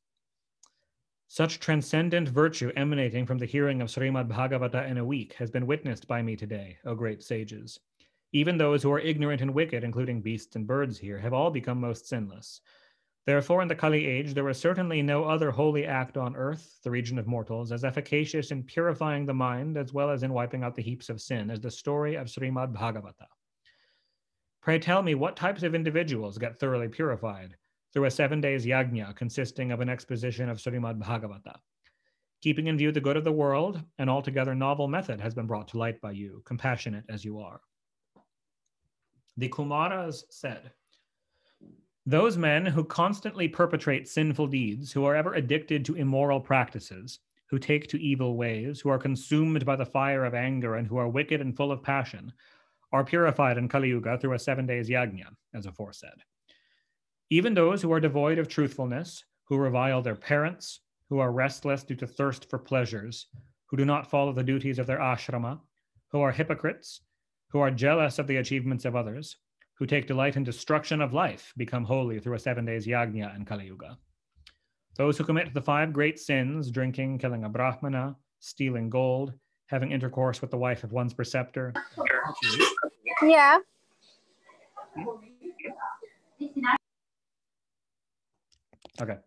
Such transcendent virtue emanating from the hearing of Srimad Bhagavata in a week has been witnessed by me today, O great sages. Even those who are ignorant and wicked, including beasts and birds here, have all become most sinless. Therefore, in the Kali age, there is certainly no other holy act on earth, the region of mortals, as efficacious in purifying the mind as well as in wiping out the heaps of sin as the story of Srimad Bhagavata. Pray tell me what types of individuals get thoroughly purified through a 7 days yajna consisting of an exposition of Srimad Bhagavata. Keeping in view the good of the world, an altogether novel method has been brought to light by you, compassionate as you are. The Kumaras said, those men who constantly perpetrate sinful deeds, who are ever addicted to immoral practices, who take to evil ways, who are consumed by the fire of anger, and who are wicked and full of passion, are purified in Kali Yuga through a 7 days yajna, as aforesaid. Even those who are devoid of truthfulness, who revile their parents, who are restless due to thirst for pleasures, who do not follow the duties of their ashrama, who are hypocrites, who are jealous of the achievements of others, who take delight in destruction of life, become holy through a 7 days yajna in Kali Yuga. Those who commit the 5 great sins, drinking, killing a brahmana, stealing gold, having intercourse with the wife of one's preceptor.
Yeah.
Okay.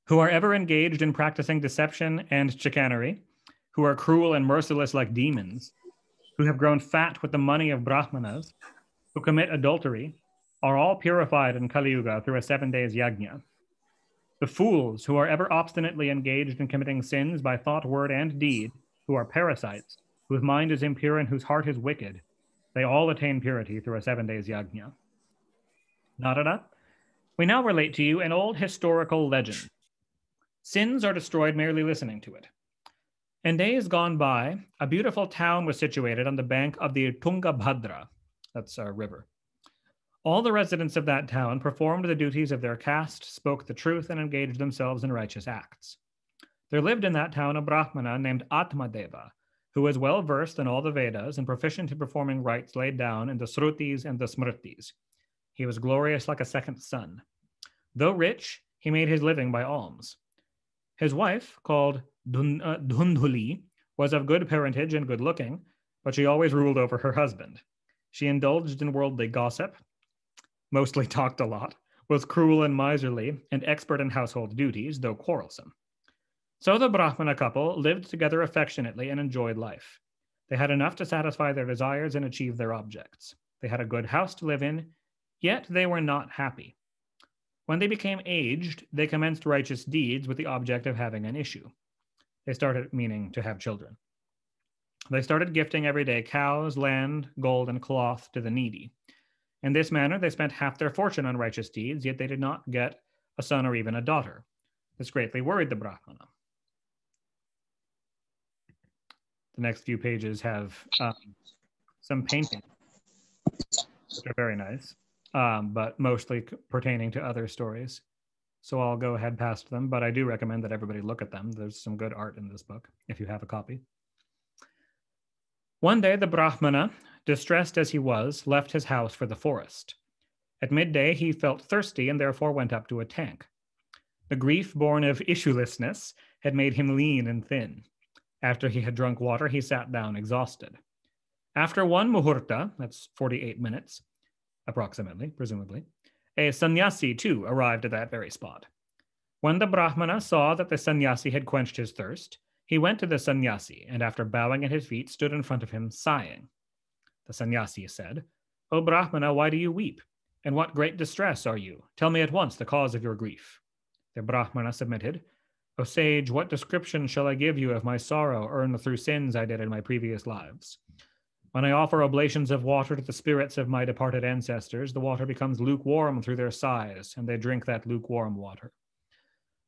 Who are ever engaged in practicing deception and chicanery, who are cruel and merciless like demons, who have grown fat with the money of brahmanas, who commit adultery, are all purified in Kali Yuga through a 7 days yajna. The fools who are ever obstinately engaged in committing sins by thought, word, and deed, who are parasites, whose mind is impure and whose heart is wicked, they all attain purity through a 7 days yajna. Narada, we now relate to you an old historical legend. Sins are destroyed merely listening to it. In days gone by, a beautiful town was situated on the bank of the Tungabhadra, that's a river. All the residents of that town performed the duties of their caste, spoke the truth, and engaged themselves in righteous acts. There lived in that town a Brahmana named Atmadeva, who was well versed in all the Vedas and proficient in performing rites laid down in the Srutis and the Smritis. He was glorious like a second sun. Though rich, he made his living by alms. His wife, called Dhundhuli, was of good parentage and good looking, but she always ruled over her husband. She indulged in worldly gossip, mostly talked a lot, was cruel and miserly, and expert in household duties, though quarrelsome. So the Brahmana couple lived together affectionately and enjoyed life. They had enough to satisfy their desires and achieve their objects. They had a good house to live in, yet they were not happy. When they became aged, they commenced righteous deeds with the object of having an issue. They started meaning to have children. They started gifting every day cows, land, gold, and cloth to the needy. In this manner, they spent half their fortune on righteous deeds, yet they did not get a son or even a daughter. This greatly worried the Brahmana. The next few pages have some paintings, which are very nice, but mostly pertaining to other stories. So I'll go ahead past them, but I do recommend that everybody look at them. There's some good art in this book, if you have a copy. One day, the Brahmana, distressed as he was, left his house for the forest. At midday, he felt thirsty and therefore went up to a tank. The grief born of issuelessness had made him lean and thin. After he had drunk water, he sat down exhausted. After 1 muhurta, that's 48 minutes, approximately, presumably, a sannyasi too arrived at that very spot. When the Brahmana saw that the sannyasi had quenched his thirst, he went to the sannyasi and after bowing at his feet, stood in front of him, sighing. The sannyasi said, "O Brahmana, why do you weep? In what great distress are you? Tell me at once the cause of your grief." The Brahmana submitted, "O sage, what description shall I give you of my sorrow earned through sins I did in my previous lives? When I offer oblations of water to the spirits of my departed ancestors, the water becomes lukewarm through their sighs, and they drink that lukewarm water.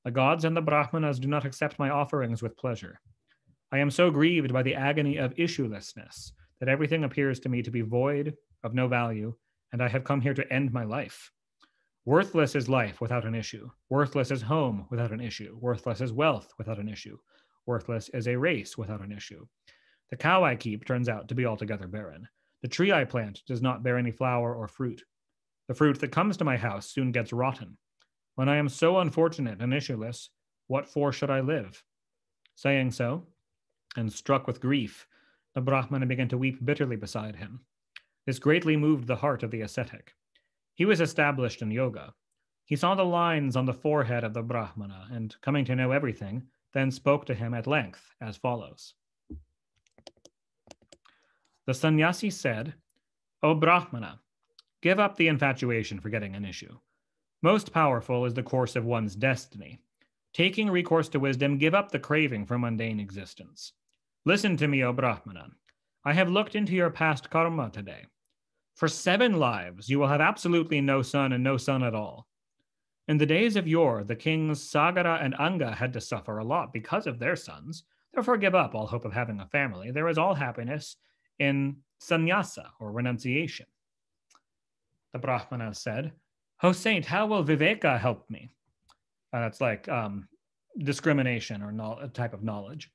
The gods and the Brahmanas do not accept my offerings with pleasure. I am so grieved by the agony of issuelessness that everything appears to me to be void, of no value, and I have come here to end my life. Worthless is life without an issue. Worthless is home without an issue. Worthless is wealth without an issue. Worthless is a race without an issue. The cow I keep turns out to be altogether barren. The tree I plant does not bear any flower or fruit. The fruit that comes to my house soon gets rotten. When I am so unfortunate and issueless, what for should I live?" Saying so, and struck with grief, the Brahmana began to weep bitterly beside him. This greatly moved the heart of the ascetic. He was established in yoga. He saw the lines on the forehead of the Brahmana, and coming to know everything, then spoke to him at length as follows. The sannyasi said, "O Brahmana, give up the infatuation for getting an issue. Most powerful is the course of one's destiny. Taking recourse to wisdom, give up the craving for mundane existence. Listen to me, O Brahmana. I have looked into your past karma today. For 7 lives, you will have absolutely no son and no son at all. In the days of yore, the kings Sagara and Anga had to suffer a lot because of their sons. Therefore, give up all hope of having a family. There is all happiness in sannyasa, or renunciation." The Brahmana said, "O saint, how will Viveka help me?" That's like discrimination or a type of knowledge.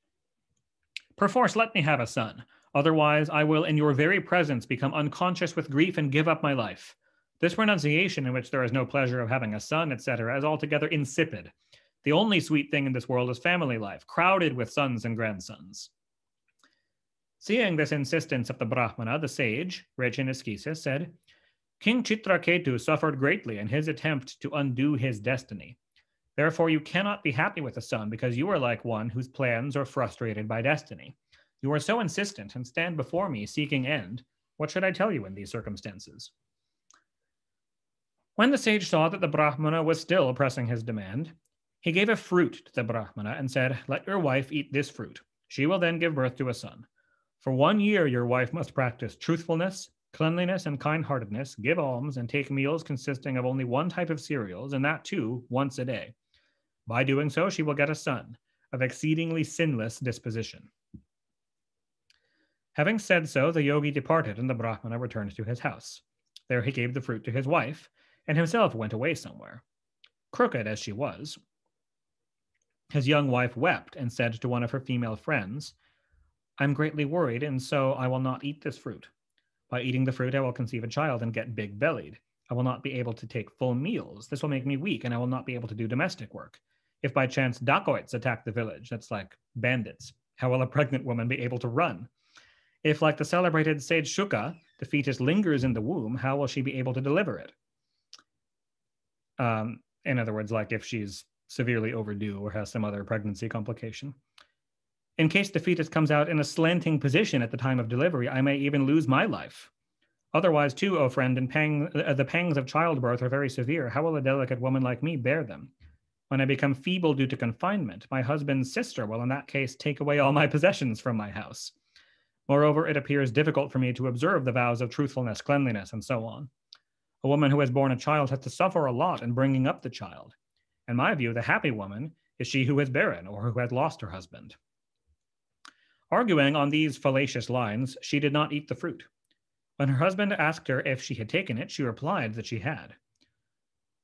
"Perforce, let me have a son. Otherwise, I will in your very presence become unconscious with grief and give up my life. This renunciation in which there is no pleasure of having a son, etc., is altogether insipid. The only sweet thing in this world is family life, crowded with sons and grandsons." Seeing this insistence of the Brahmana, the sage, rich in ascesis, said, "King Chitraketu suffered greatly in his attempt to undo his destiny. Therefore, you cannot be happy with a son because you are like one whose plans are frustrated by destiny. You are so insistent and stand before me seeking end. What should I tell you in these circumstances?" When the sage saw that the Brahmana was still pressing his demand, he gave a fruit to the Brahmana and said, "Let your wife eat this fruit. She will then give birth to a son. For 1 year, your wife must practice truthfulness, cleanliness, and kind-heartedness, give alms, and take meals consisting of only one type of cereals, and that too once a day. By doing so, she will get a son of exceedingly sinless disposition." Having said so, the yogi departed, and the Brahmana returned to his house. There he gave the fruit to his wife, and himself went away somewhere. Crooked as she was, his young wife wept and said to one of her female friends, "I'm greatly worried, and so I will not eat this fruit. By eating the fruit, I will conceive a child and get big-bellied. I will not be able to take full meals. This will make me weak, and I will not be able to do domestic work. If by chance dacoits attack the village," that's like bandits, "how will a pregnant woman be able to run? If, like the celebrated sage Shuka, the fetus lingers in the womb, how will she be able to deliver it?" In other words, like if she's severely overdue or has some other pregnancy complication. "In case the fetus comes out in a slanting position at the time of delivery, I may even lose my life. Otherwise, too, O friend, the pangs of childbirth are very severe. How will a delicate woman like me bear them? When I become feeble due to confinement, my husband's sister will in that case take away all my possessions from my house. Moreover, it appears difficult for me to observe the vows of truthfulness, cleanliness, and so on. A woman who has borne a child has to suffer a lot in bringing up the child. In my view, the happy woman is she who is barren or who has lost her husband." Arguing on these fallacious lines, she did not eat the fruit. When her husband asked her if she had taken it, she replied that she had.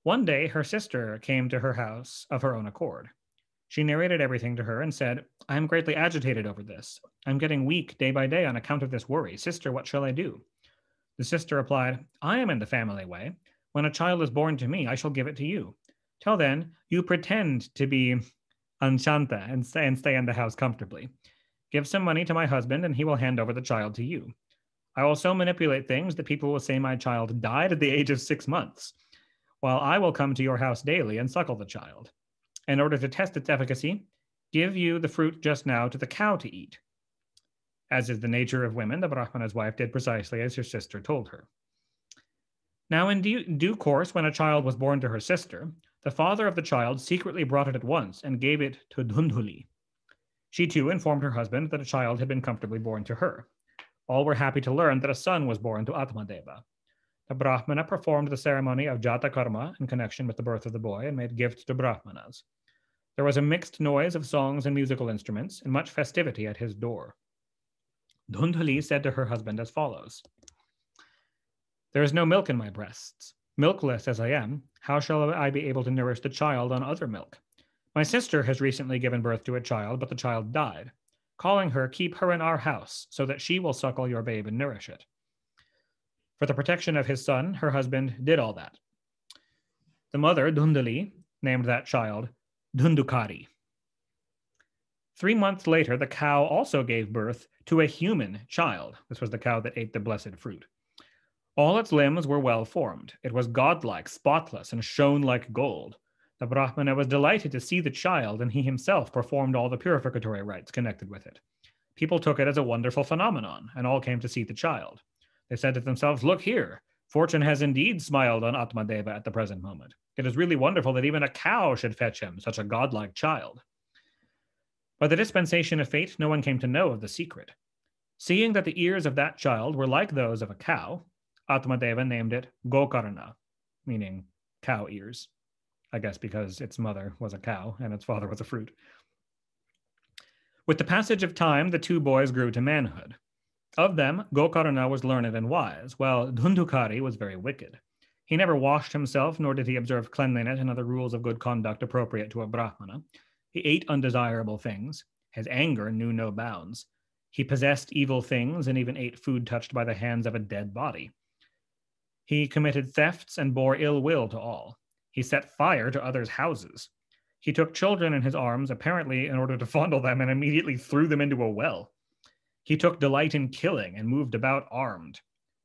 One day, her sister came to her house of her own accord. She narrated everything to her and said, "I am greatly agitated over this. I'm getting weak day by day on account of this worry. Sister, what shall I do?" The sister replied, "I am in the family way. When a child is born to me, I shall give it to you. Till then, you pretend to be Anshanta and stay in the house comfortably. Give some money to my husband, and he will hand over the child to you. I will so manipulate things that people will say my child died at the age of 6 months, while I will come to your house daily and suckle the child. In order to test its efficacy, give you the fruit just now to the cow to eat." As is the nature of women, the Brahmana's wife did precisely as her sister told her. Now, in due course, when a child was born to her sister, the father of the child secretly brought it at once and gave it to Dhundhuli. She too informed her husband that a child had been comfortably born to her. All were happy to learn that a son was born to Atmadeva. The Brahmana performed the ceremony of Jatakarma in connection with the birth of the boy and made gifts to Brahmanas. There was a mixed noise of songs and musical instruments and much festivity at his door. Dhundhuli said to her husband as follows: "There is no milk in my breasts. Milkless as I am, how shall I be able to nourish the child on other milk? My sister has recently given birth to a child, but the child died. Calling her, keep her in our house, so that she will suckle your babe and nourish it." For the protection of his son, her husband did all that. The mother, Dhundhuli, named that child Dhundukari. 3 months later, the cow also gave birth to a human child. This was the cow that ate the blessed fruit. All its limbs were well formed. It was godlike, spotless, and shone like gold. The Brahmana was delighted to see the child, and he himself performed all the purificatory rites connected with it. People took it as a wonderful phenomenon, and all came to see the child. They said to themselves, "Look here, fortune has indeed smiled on Atmadeva at the present moment. It is really wonderful that even a cow should fetch him such a godlike child." By the dispensation of fate, no one came to know of the secret. Seeing that the ears of that child were like those of a cow, Atmadeva named it Gokarna, meaning cow ears. I guess because its mother was a cow and its father was a fruit. With the passage of time, the 2 boys grew to manhood. Of them, Gokarna was learned and wise, while Dhundukari was very wicked. He never washed himself, nor did he observe cleanliness and other rules of good conduct appropriate to a Brahmana. He ate undesirable things. His anger knew no bounds. He possessed evil things and even ate food touched by the hands of a dead body. He committed thefts and bore ill will to all. He set fire to others' houses. He took children in his arms, apparently in order to fondle them, and immediately threw them into a well. He took delight in killing and moved about armed.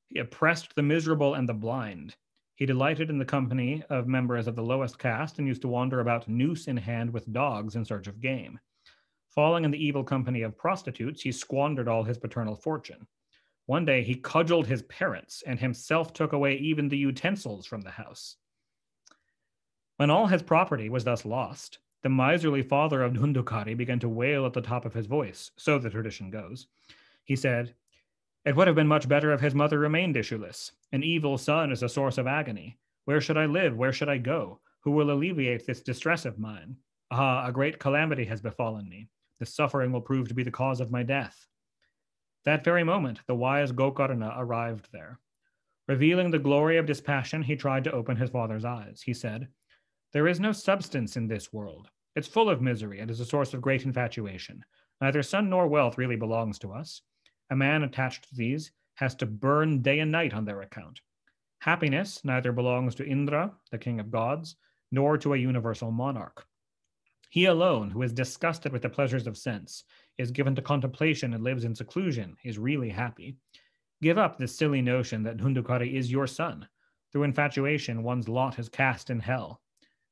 He oppressed the miserable and the blind. He delighted in the company of members of the lowest caste and used to wander about noose in hand with dogs in search of game. Falling in the evil company of prostitutes, he squandered all his paternal fortune. One day he cudgeled his parents and himself took away even the utensils from the house. When all his property was thus lost, the miserly father of Dhundukari began to wail at the top of his voice, so the tradition goes. He said, "It would have been much better if his mother remained issueless. An evil son is a source of agony. Where should I live? Where should I go? Who will alleviate this distress of mine? Ah, a great calamity has befallen me. This suffering will prove to be the cause of my death." That very moment, the wise Gokarna arrived there. Revealing the glory of dispassion, he tried to open his father's eyes. He said, "There is no substance in this world. It's full of misery and is a source of great infatuation. Neither son nor wealth really belongs to us. A man attached to these has to burn day and night on their account. Happiness neither belongs to Indra, the king of gods, nor to a universal monarch. He alone, who is disgusted with the pleasures of sense, is given to contemplation and lives in seclusion, is really happy. Give up this silly notion that Dhundukari is your son. Through infatuation, one's lot is cast in hell.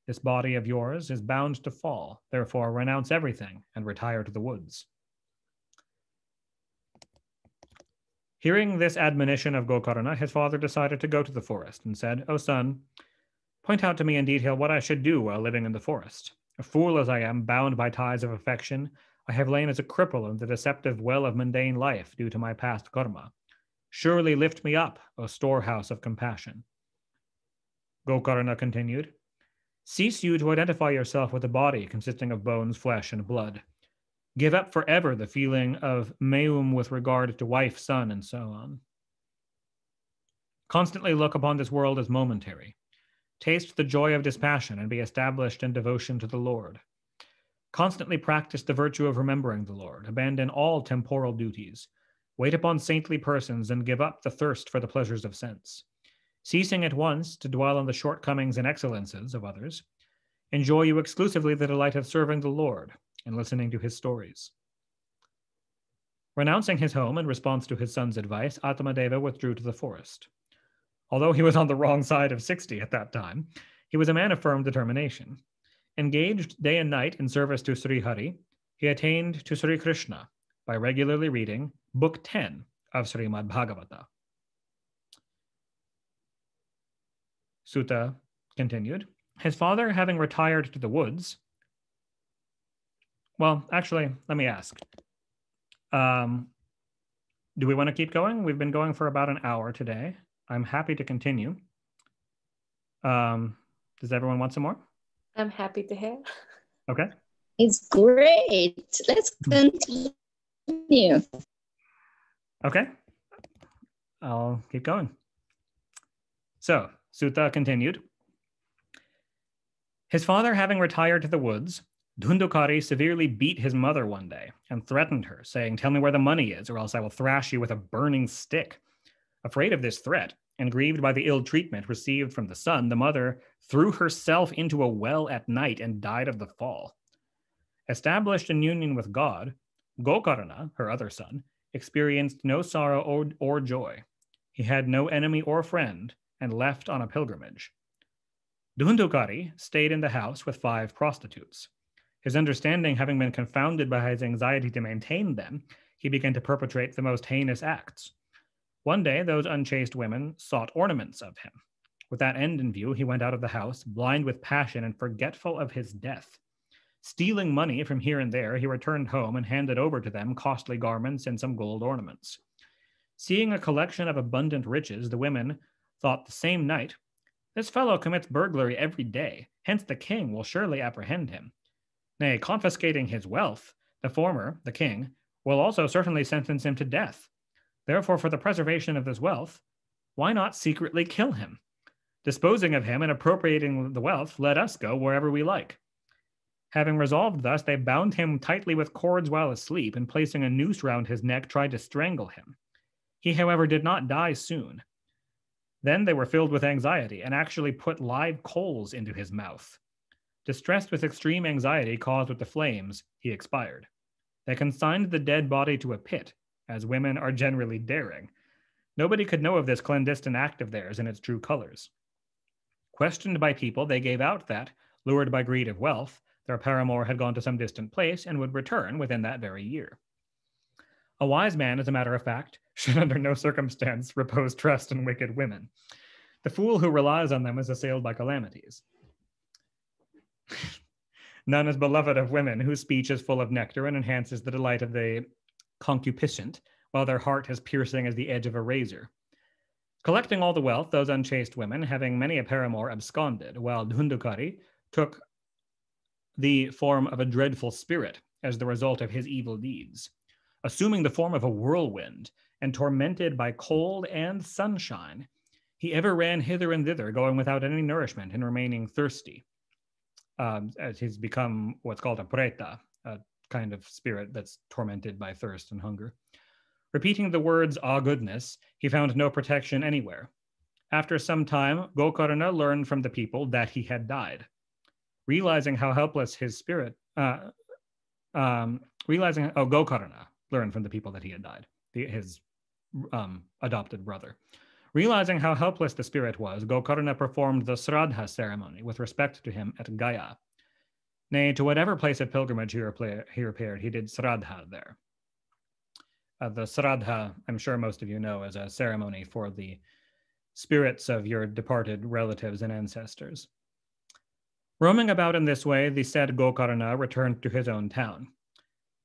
This body of yours is bound to fall. Therefore, renounce everything and retire to the woods." Hearing this admonition of Gokarna, his father decided to go to the forest and said, "O son, point out to me in detail what I should do while living in the forest. A fool as I am, bound by ties of affection, I have lain as a cripple in the deceptive well of mundane life due to my past karma. Surely lift me up, O storehouse of compassion." Gokarna continued, "Cease you to identify yourself with a body consisting of bones, flesh, and blood. Give up forever the feeling of meum with regard to wife, son, and so on. Constantly look upon this world as momentary. Taste the joy of dispassion and be established in devotion to the Lord. Constantly practice the virtue of remembering the Lord. Abandon all temporal duties. Wait upon saintly persons and give up the thirst for the pleasures of sense. Ceasing at once to dwell on the shortcomings and excellences of others, enjoy you exclusively the delight of serving the Lord and listening to his stories." Renouncing his home in response to his son's advice, Atmadeva withdrew to the forest. Although he was on the wrong side of 60 at that time, he was a man of firm determination. Engaged day and night in service to Sri Hari, he attained to Sri Krishna by regularly reading Book 10 of Shrimad Bhagavata. Sutta continued, his father having retired to the woods. Well, actually, let me ask. Do we want to keep going? We've been going for about an hour today. I'm happy to continue. Does everyone want some more?
I'm happy to hear.
Okay.
It's great. Let's continue.
Okay. I'll keep going. So, Sutta continued. His father having retired to the woods, Dhundukari severely beat his mother one day and threatened her, saying, "Tell me where the money is, or else I will thrash you with a burning stick." Afraid of this threat, and grieved by the ill treatment received from the son, the mother threw herself into a well at night and died of the fall. Established in union with God, Gokarna, her other son, experienced no sorrow or joy. He had no enemy or friend, and left on a pilgrimage. Dhundukari stayed in the house with 5 prostitutes. His understanding having been confounded by his anxiety to maintain them, he began to perpetrate the most heinous acts. One day, those unchaste women sought ornaments of him. With that end in view, he went out of the house, blind with passion and forgetful of his death. Stealing money from here and there, he returned home and handed over to them costly garments and some gold ornaments. Seeing a collection of abundant riches, the women thought the same night, "This fellow commits burglary every day, hence the king will surely apprehend him. Nay, confiscating his wealth, the former, the king, will also certainly sentence him to death. Therefore, for the preservation of this wealth, why not secretly kill him? Disposing of him and appropriating the wealth, let us go wherever we like. Having resolved thus, they bound him tightly with cords while asleep, and placing a noose round his neck, tried to strangle him. He, however, did not die soon. Then they were filled with anxiety, and actually put live coals into his mouth. Distressed with extreme anxiety caused with the flames, he expired. They consigned the dead body to a pit, as women are generally daring. Nobody could know of this clandestine act of theirs in its true colors. Questioned by people, they gave out that, lured by greed of wealth, their paramour had gone to some distant place and would return within that very year. A wise man, as a matter of fact, should under no circumstance repose trust in wicked women. The fool who relies on them is assailed by calamities. None is beloved of women whose speech is full of nectar and enhances the delight of the concupiscent, while their heart is piercing as the edge of a razor. Collecting all the wealth, those unchaste women, having many a paramour, absconded, while Dhundukari took the form of a dreadful spirit as the result of his evil deeds, assuming the form of a whirlwind, and tormented by cold and sunshine. He ever ran hither and thither, going without any nourishment and remaining thirsty. As he's become what's called a preta, a kind of spirit that's tormented by thirst and hunger. Repeating the words, "Ah, goodness," he found no protection anywhere. After some time, Gokarna learned from the people that he had died. Realizing how helpless his spirit, Gokarna learned from the people that he had died, his adopted brother. Realizing how helpless the spirit was, Gokarna performed the Sraddha ceremony with respect to him at Gaya. Nay, to whatever place of pilgrimage he repaired, he did Sraddha there. The Sraddha, I'm sure most of you know, is a ceremony for the spirits of your departed relatives and ancestors. Roaming about in this way, the said Gokarna returned to his own town.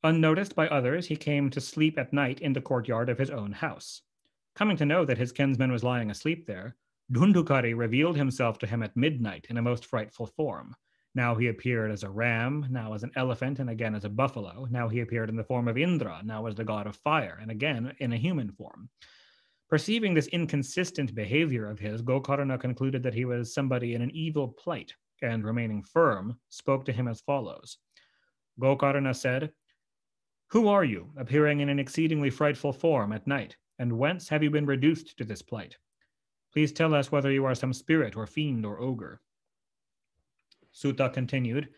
Unnoticed by others, he came to sleep at night in the courtyard of his own house. Coming to know that his kinsman was lying asleep there, Dhundukari revealed himself to him at midnight in a most frightful form. Now he appeared as a ram, now as an elephant, and again as a buffalo. Now he appeared in the form of Indra, now as the god of fire, and again in a human form. Perceiving this inconsistent behavior of his, Gokarna concluded that he was somebody in an evil plight, and remaining firm, spoke to him as follows. Gokarna said, "Who are you, appearing in an exceedingly frightful form at night? And whence have you been reduced to this plight? Please tell us whether you are some spirit or fiend or ogre." Sutta continued,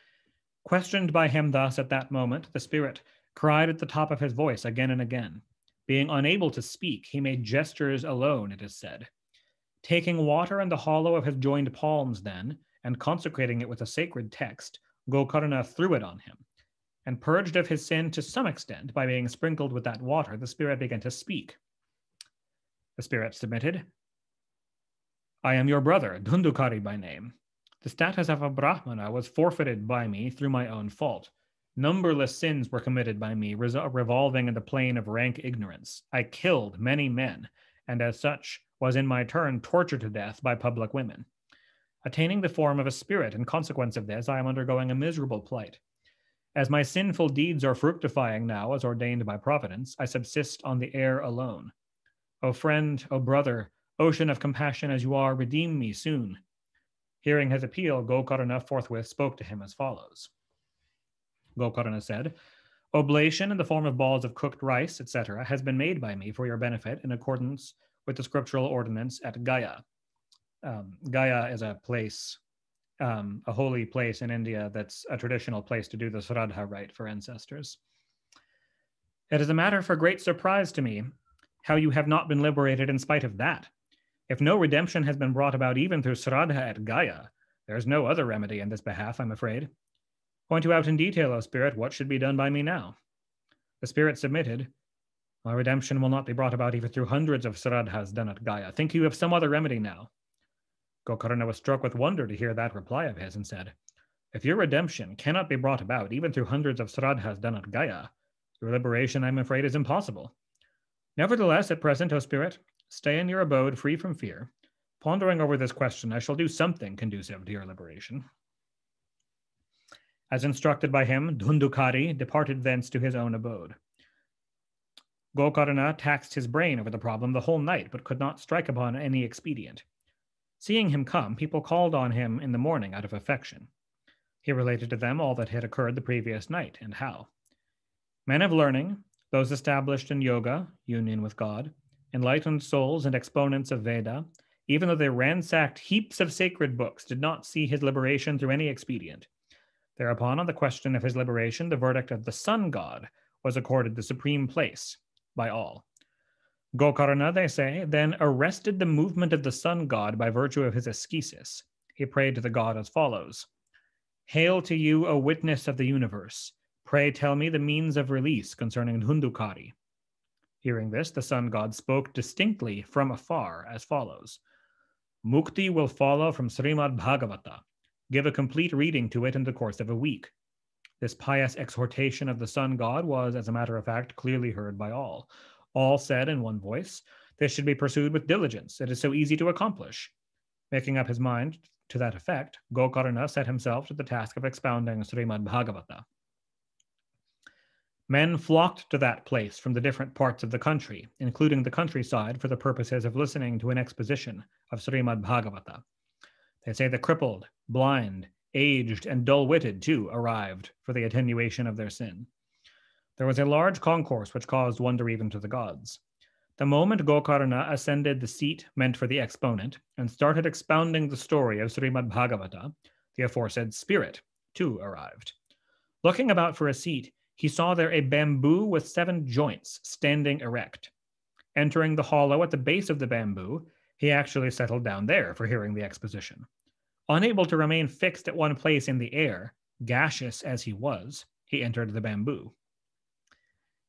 questioned by him thus at that moment, the spirit cried at the top of his voice again and again. Being unable to speak, he made gestures alone, it is said. Taking water in the hollow of his joined palms then, and consecrating it with a sacred text, Gokarna threw it on him. And purged of his sin to some extent by being sprinkled with that water, the spirit began to speak. The spirit submitted. "I am your brother, Dhundukari by name. The status of a Brahmana was forfeited by me through my own fault. Numberless sins were committed by me, revolving in the plane of rank ignorance. I killed many men, and as such was in my turn tortured to death by public women. Attaining the form of a spirit, in consequence of this, I am undergoing a miserable plight. As my sinful deeds are fructifying now, as ordained by Providence, I subsist on the air alone. O friend, O brother, ocean of compassion as you are, redeem me soon." Hearing his appeal, Gokarna forthwith spoke to him as follows. Gokarna said, "Oblation in the form of balls of cooked rice, etc., has been made by me for your benefit in accordance with the scriptural ordinance at Gaya." Gaya is a place, a holy place in India that's a traditional place to do the Sraddha rite for ancestors. "It is a matter for great surprise to me how you have not been liberated in spite of that. If no redemption has been brought about even through Sraddha at Gaya, there is no other remedy in this behalf, I'm afraid. Point you out in detail, O spirit, what should be done by me now." The spirit submitted. "My redemption will not be brought about even through hundreds of Sraddhas done at Gaya. Think you have some other remedy now?" Gokarna was struck with wonder to hear that reply of his and said, "If your redemption cannot be brought about even through hundreds of Sraddhas done at Gaya, your liberation, I'm afraid, is impossible. Nevertheless, at present, O spirit, stay in your abode free from fear. Pondering over this question, I shall do something conducive to your liberation." As instructed by him, Dhundukari departed thence to his own abode. Gokarna taxed his brain over the problem the whole night, but could not strike upon any expedient. Seeing him come, people called on him in the morning out of affection. He related to them all that had occurred the previous night and how. Men of learning, those established in yoga, union with God, enlightened souls and exponents of Veda, even though they ransacked heaps of sacred books, did not see his liberation through any expedient. Thereupon, on the question of his liberation, the verdict of the sun god was accorded the supreme place by all. Gokarna, they say, then arrested the movement of the sun god by virtue of his ascesis. He prayed to the god as follows: "Hail to you, O witness of the universe. Pray tell me the means of release concerning Hundukari." Hearing this, the sun god spoke distinctly from afar as follows: "Mukti will follow from Srimad Bhagavata. Give a complete reading to it in the course of a week." This pious exhortation of the sun god was, as a matter of fact, clearly heard by all. All said in one voice, "This should be pursued with diligence. It is so easy to accomplish." Making up his mind to that effect, Gokarna set himself to the task of expounding Srimad Bhagavata. Men flocked to that place from the different parts of the country, including the countryside, for the purposes of listening to an exposition of Srimad Bhagavata. They say the crippled, blind, aged, and dull-witted, too, arrived for the attenuation of their sin. There was a large concourse which caused wonder even to the gods. The moment Gokarna ascended the seat meant for the exponent and started expounding the story of Srimad Bhagavata, the aforesaid spirit, too, arrived. Looking about for a seat, he saw there a bamboo with 7 joints standing erect. Entering the hollow at the base of the bamboo, he actually settled down there for hearing the exposition. Unable to remain fixed at one place in the air, gaseous as he was, he entered the bamboo.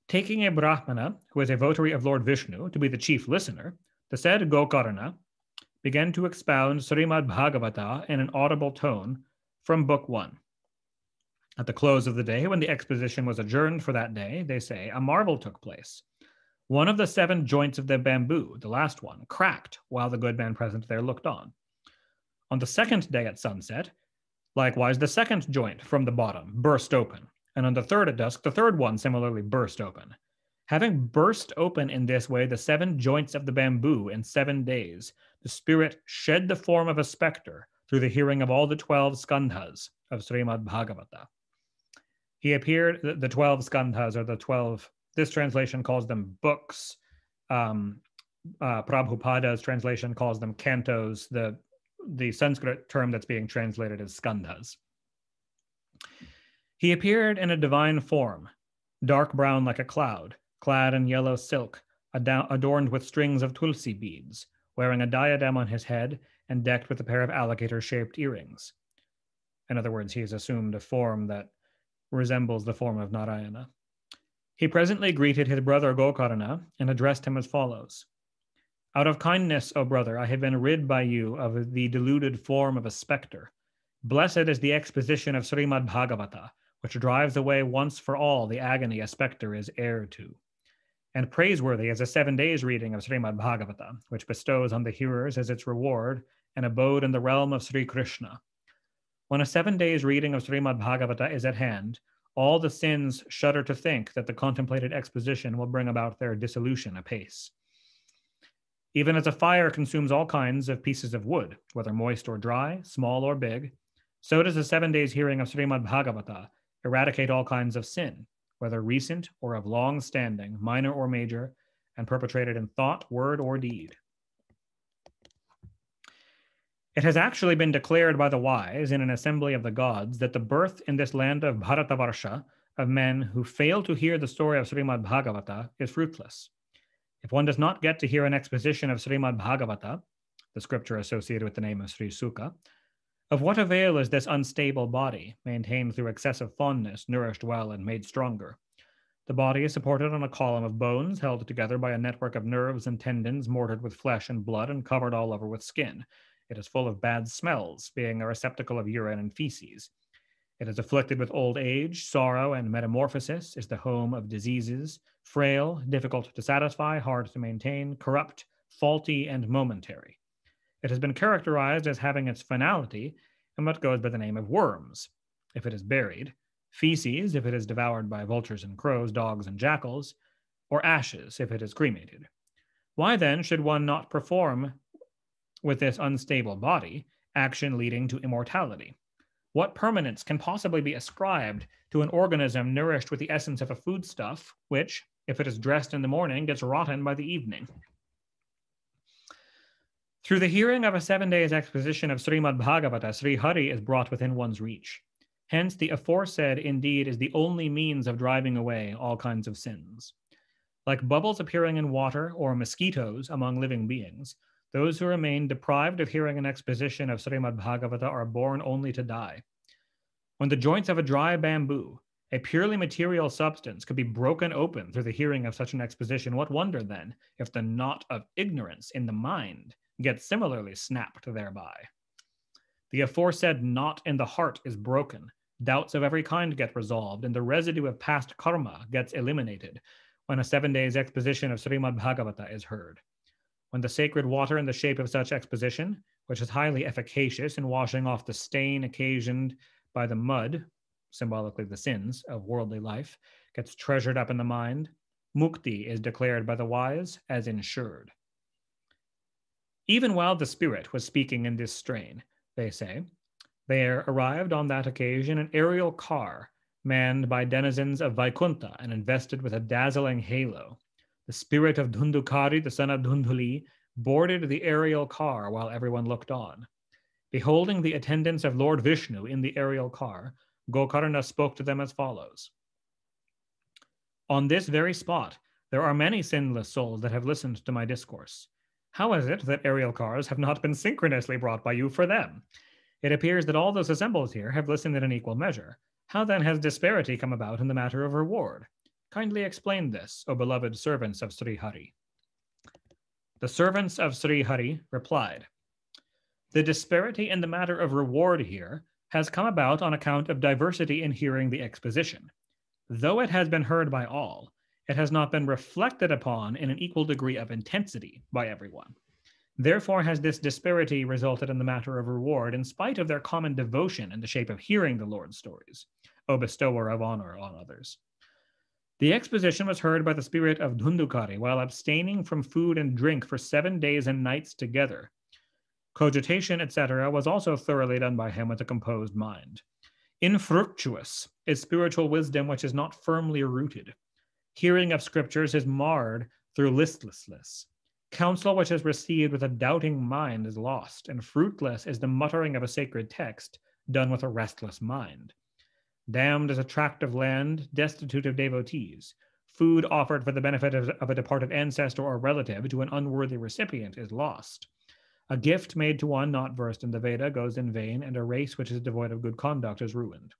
Taking a Brahmana, who was a votary of Lord Vishnu, to be the chief listener, the said Gokarna began to expound Srimad Bhagavata in an audible tone from Book 1. At the close of the day, when the exposition was adjourned for that day, they say, a marvel took place. One of the 7 joints of the bamboo, the last one, cracked while the good man present there looked on. On the second day at sunset, likewise the second joint from the bottom burst open, and on the third at dusk, the third one similarly burst open. Having burst open in this way the 7 joints of the bamboo in 7 days, the spirit shed the form of a specter through the hearing of all the 12 skandhas of Srimad Bhagavata. He appeared, the 12 skandhas are the 12, this translation calls them books. Prabhupada's translation calls them cantos. The Sanskrit term that's being translated is skandhas. He appeared in a divine form, dark brown like a cloud, clad in yellow silk, adorned with strings of tulsi beads, wearing a diadem on his head and decked with a pair of alligator-shaped earrings. In other words, he has assumed a form that resembles the form of Narayana. He presently greeted his brother Gokarna and addressed him as follows: "Out of kindness, O brother, I have been rid by you of the deluded form of a specter. Blessed is the exposition of Srimad Bhagavata, which drives away once for all the agony a specter is heir to. And praiseworthy is a 7 days reading of Srimad Bhagavata, which bestows on the hearers as its reward an abode in the realm of Sri Krishna. When a 7 days reading of Srimad Bhagavata is at hand, all the sins shudder to think that the contemplated exposition will bring about their dissolution apace. Even as a fire consumes all kinds of pieces of wood, whether moist or dry, small or big, so does a 7 days hearing of Srimad Bhagavata eradicate all kinds of sin, whether recent or of long standing, minor or major, and perpetrated in thought, word, or deed. It has actually been declared by the wise in an assembly of the gods that the birth in this land of Bharatavarsha of men who fail to hear the story of Srimad Bhagavata is fruitless. If one does not get to hear an exposition of Srimad Bhagavata, the scripture associated with the name of Sri Sukha, of what avail is this unstable body, maintained through excessive fondness, nourished well and made stronger? The body is supported on a column of bones held together by a network of nerves and tendons mortared with flesh and blood and covered all over with skin. It is full of bad smells, being a receptacle of urine and feces. It is afflicted with old age, sorrow, and metamorphosis, is the home of diseases, frail, difficult to satisfy, hard to maintain, corrupt, faulty, and momentary. It has been characterized as having its finality in what goes by the name of worms, if it is buried, feces, if it is devoured by vultures and crows, dogs and jackals, or ashes, if it is cremated. Why then should one not perform with this unstable body, action leading to immortality. What permanence can possibly be ascribed to an organism nourished with the essence of a foodstuff, which, if it is dressed in the morning, gets rotten by the evening? Through the hearing of a 7 days exposition of Srimad Bhagavata, Sri Hari is brought within one's reach. Hence, the aforesaid indeed is the only means of driving away all kinds of sins. Like bubbles appearing in water or mosquitoes among living beings, those who remain deprived of hearing an exposition of Srimad Bhagavata are born only to die. When the joints of a dry bamboo, a purely material substance, could be broken open through the hearing of such an exposition, what wonder then if the knot of ignorance in the mind gets similarly snapped thereby? The aforesaid knot in the heart is broken, doubts of every kind get resolved, and the residue of past karma gets eliminated when a 7 days exposition of Srimad Bhagavata is heard. When the sacred water in the shape of such exposition, which is highly efficacious in washing off the stain occasioned by the mud, symbolically the sins of worldly life, gets treasured up in the mind, mukti is declared by the wise as ensured. Even while the spirit was speaking in this strain, they say, there arrived on that occasion an aerial car manned by denizens of Vaikunta and invested with a dazzling halo. The spirit of Dhundukari, the son of Dhundhuli, boarded the aerial car while everyone looked on. Beholding the attendants of Lord Vishnu in the aerial car, Gokarna spoke to them as follows. On this very spot, there are many sinless souls that have listened to my discourse. How is it that aerial cars have not been synchronously brought by you for them? It appears that all those assembled here have listened in an equal measure. How then has disparity come about in the matter of reward? Kindly explain this, O beloved servants of Sri Hari. The servants of Sri Hari replied, the disparity in the matter of reward here has come about on account of diversity in hearing the exposition. Though it has been heard by all, it has not been reflected upon in an equal degree of intensity by everyone. Therefore has this disparity resulted in the matter of reward in spite of their common devotion in the shape of hearing the Lord's stories, O bestower of honor on others. The exposition was heard by the spirit of Dhundukari while abstaining from food and drink for 7 days and nights together. Cogitation, etc., was also thoroughly done by him with a composed mind. Infructuous is spiritual wisdom which is not firmly rooted. Hearing of scriptures is marred through listlessness. Counsel which is received with a doubting mind is lost, and fruitless is the muttering of a sacred text done with a restless mind. Damned is a tract of land destitute of devotees. Food offered for the benefit of a departed ancestor or relative to an unworthy recipient is lost. A gift made to one not versed in the Veda goes in vain, and a race which is devoid of good conduct is ruined.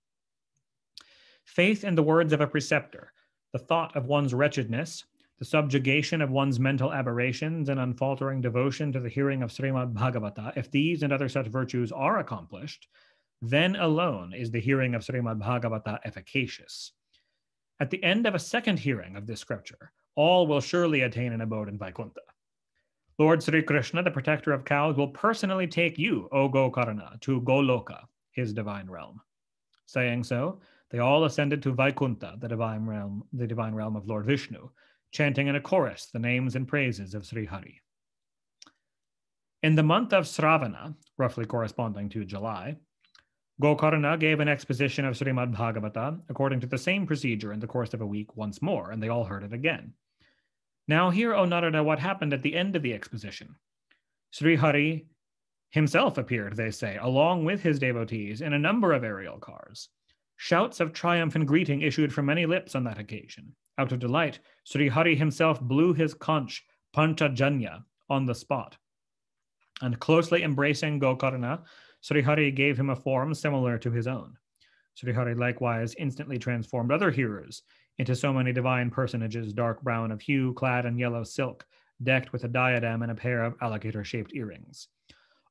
Faith in the words of a preceptor, the thought of one's wretchedness, the subjugation of one's mental aberrations, and unfaltering devotion to the hearing of Srimad Bhagavata, if these and other such virtues are accomplished, then alone is the hearing of Srimad Bhagavata efficacious. At the end of a second hearing of this scripture, all will surely attain an abode in Vaikunta. Lord Sri Krishna, the protector of cows, will personally take you, O Gokarna, to Goloka, his divine realm. Saying so, they all ascended to Vaikunta, the divine realm of Lord Vishnu, chanting in a chorus the names and praises of Sri Hari. In the month of Sravana, roughly corresponding to July, Gokarna gave an exposition of Srimad Bhagavata according to the same procedure in the course of a week once more, and they all heard it again. Now hear, O Narada, what happened at the end of the exposition. Sri Hari himself appeared, they say, along with his devotees in a number of aerial cars. Shouts of triumph and greeting issued from many lips on that occasion. Out of delight, Sri Hari himself blew his conch, Panchajanya, on the spot. And closely embracing Gokarna, Sri Hari gave him a form similar to his own. Sri Hari likewise instantly transformed other hearers into so many divine personages, dark brown of hue, clad in yellow silk, decked with a diadem and a pair of alligator-shaped earrings.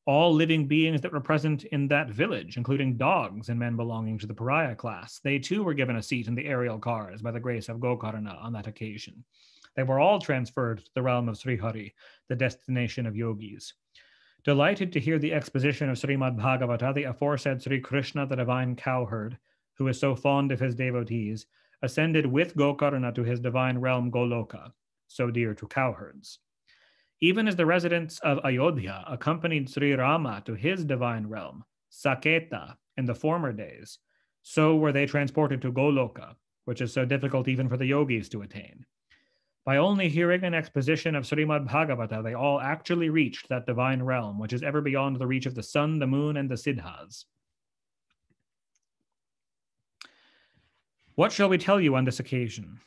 All living beings that were present in that village, including dogs and men belonging to the pariah class, they too were given a seat in the aerial cars by the grace of Gokarna on that occasion. They were all transferred to the realm of Sri Hari, the destination of yogis. Delighted to hear the exposition of Srimad Bhagavata, the aforesaid Sri Krishna, the divine cowherd, who is so fond of his devotees, ascended with Gokarna to his divine realm Goloka, so dear to cowherds. Even as the residents of Ayodhya accompanied Sri Rama to his divine realm, Saketa, in the former days, so were they transported to Goloka, which is so difficult even for the yogis to attain. By only hearing an exposition of Srimad Bhagavata, they all actually reached that divine realm, which is ever beyond the reach of the sun, the moon, and the siddhas. What shall we tell you on this occasion?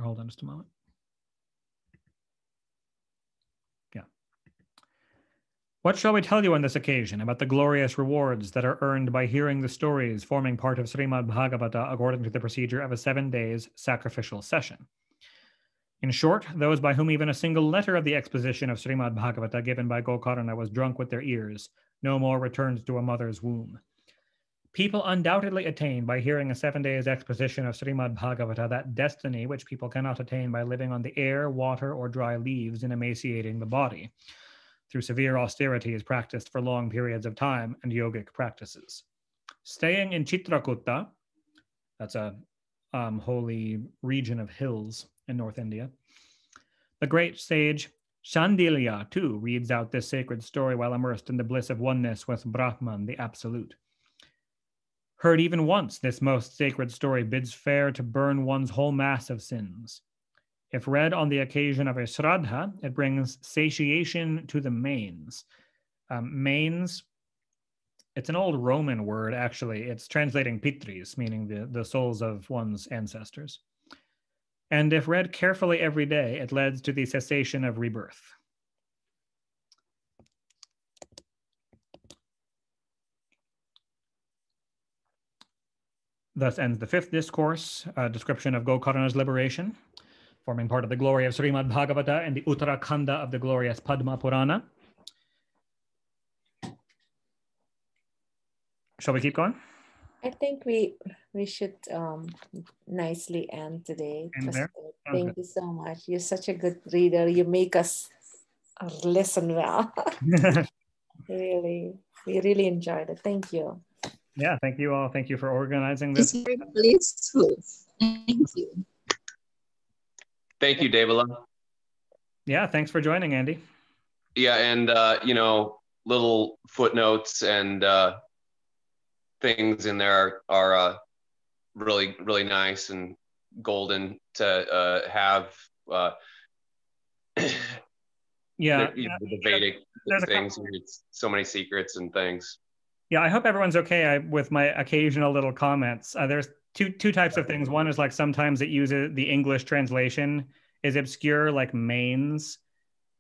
Hold on just a moment. What shall we tell you on this occasion about the glorious rewards that are earned by hearing the stories forming part of Srimad Bhagavata according to the procedure of a 7 days sacrificial session? In short, those by whom even a single letter of the exposition of Srimad Bhagavata given by Gokarna was drunk with their ears, no more returned to a mother's womb. People undoubtedly attain by hearing a 7 days exposition of Srimad Bhagavata that destiny which people cannot attain by living on the air, water, or dry leaves and emaciating the body, through severe austerities practiced for long periods of time and yogic practices. Staying in Chitrakuta, that's a holy region of hills in North India, the great sage Shandilya too reads out this sacred story while immersed in the bliss of oneness with Brahman, the Absolute. Heard even once, this most sacred story bids fair to burn one's whole mass of sins. If read on the occasion of a Shraddha, it brings satiation to the manes. Manes, it's an old Roman word, actually. It's translating pitris, meaning the souls of one's ancestors. And if read carefully every day, it leads to the cessation of rebirth. Thus ends the 5th discourse, a description of Gokarna's liberation, forming part of the glory of Srimad Bhagavata and the Uttarakhanda of the glorious Padma Purana. Shall we keep going?
I think we should nicely end today. Thank you so much. You're such a good reader. You make us listen well. We really enjoyed it. Thank you.
Yeah, thank you all. Thank you for organizing this.
It's very blissful. Thank you.
Thank you, Devala.
Yeah, thanks for joining, Andy.
Yeah, and little footnotes and things in there are really, really nice and golden to have.
Yeah,
the Vedic things. It's so many secrets and things.
Yeah, I hope everyone's okay with my occasional little comments. There's two types of things. One is like sometimes it uses the English translation is obscure, like manes.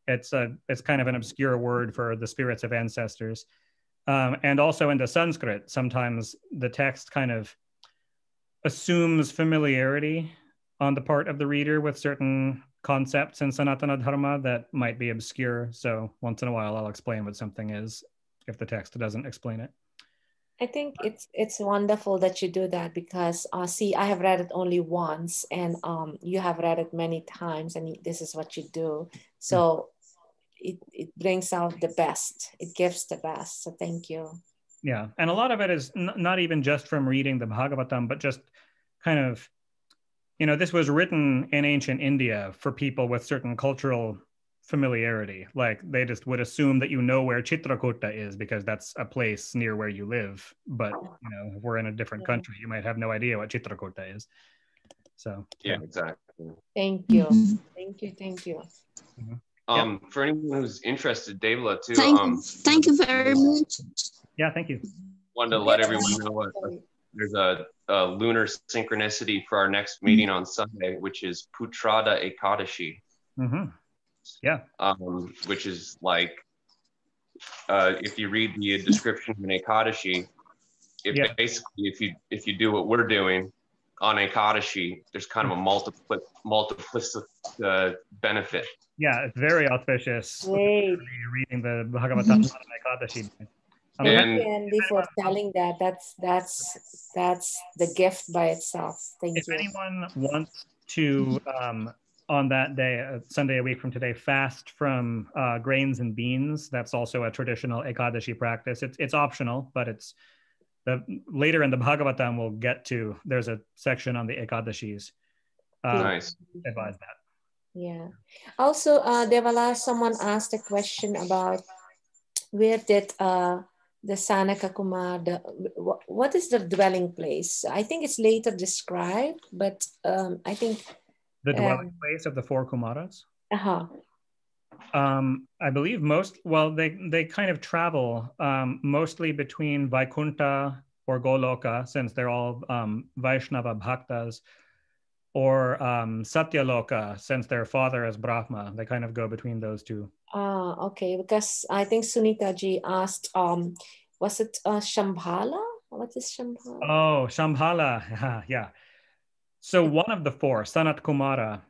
It's kind of an obscure word for the spirits of ancestors. And also in the Sanskrit, sometimes the text kind of assumes familiarity on the part of the reader with certain concepts in Sanatana Dharma that might be obscure. So once in a while, I'll explain what something is if the text doesn't explain it.
I think it's wonderful that you do that because see, I have read it only once and you have read it many times and this is what you do. So it brings out the best. It gives the best. So thank you.
Yeah. And a lot of it is not even just from reading the Bhagavatam, but just kind of, this was written in ancient India for people with certain cultural familiarity. Like they just would assume that where Chitrakuta is because that's a place near where you live. But if we're in a different country, you might have no idea what Chitrakuta is. So
yeah, exactly.
Thank you. Thank you.
Mm-hmm.
For anyone who's interested, Devala too.
Thank you very much.
Yeah, thank you.
Wanted to let everyone know there's a lunar synchronicity for our next meeting on Sunday, which is Putrada Ekadashi.
Mm-hmm. Yeah.
Which is like, if you read the description of an Ekadashi, basically, if you do what we're doing on Ekadashi, there's kind of a multiplicity benefit.
Yeah, it's very auspicious.
Great.
Reading the Bhagavatam on Ekadashi.
Thank you, Andy, for telling that. That's the gift by itself. Thank you.
If anyone wants to, on that day, Sunday a week from today, fast from grains and beans, that's also a traditional Ekadashi practice. It's optional, but it's later in the Bhagavatam we'll get to. There's a section on the Ekadashis.
Nice.
Advise that.
Yeah. Also, Devala, someone asked a question about where did the Sanaka Kumar, what is the dwelling place? I think it's later described, but I think
the dwelling place of the four Kumaras.
Uh-huh.
I believe they kind of travel mostly between Vaikunta or Goloka, since they're all Vaishnava Bhaktas, or Satyaloka, since their father is Brahma. They kind of go between those two.
Okay, because I think Sunita ji asked, was it Shambhala? What is Shambhala?
Oh, Shambhala, yeah. So one of the four, Sanat Kumara,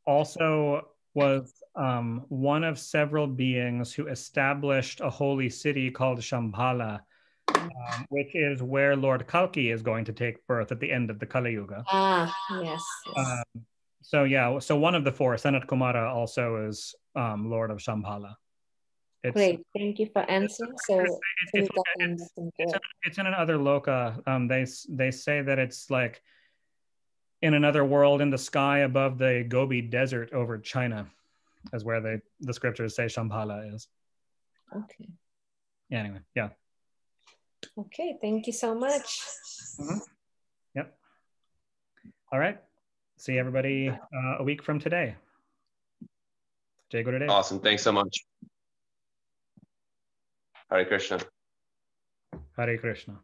also was one of several beings who established a holy city called Shambhala, which is where Lord Kalki is going to take birth at the end of the Kali Yuga.
Yes.
So one of the four, Sanat Kumara, also is Lord of Shambhala.
Great, thank you for answering. So
it's in another loka. They say that it's like in another world in the sky above the Gobi Desert over China, is where the scriptures say Shambhala is.
Okay.
Anyway, yeah.
Okay, thank you so much.
Yep. All right. See everybody a week from today. Jai Gurudev.
Awesome. Thanks so much. Hare Krishna.
Hare Krishna.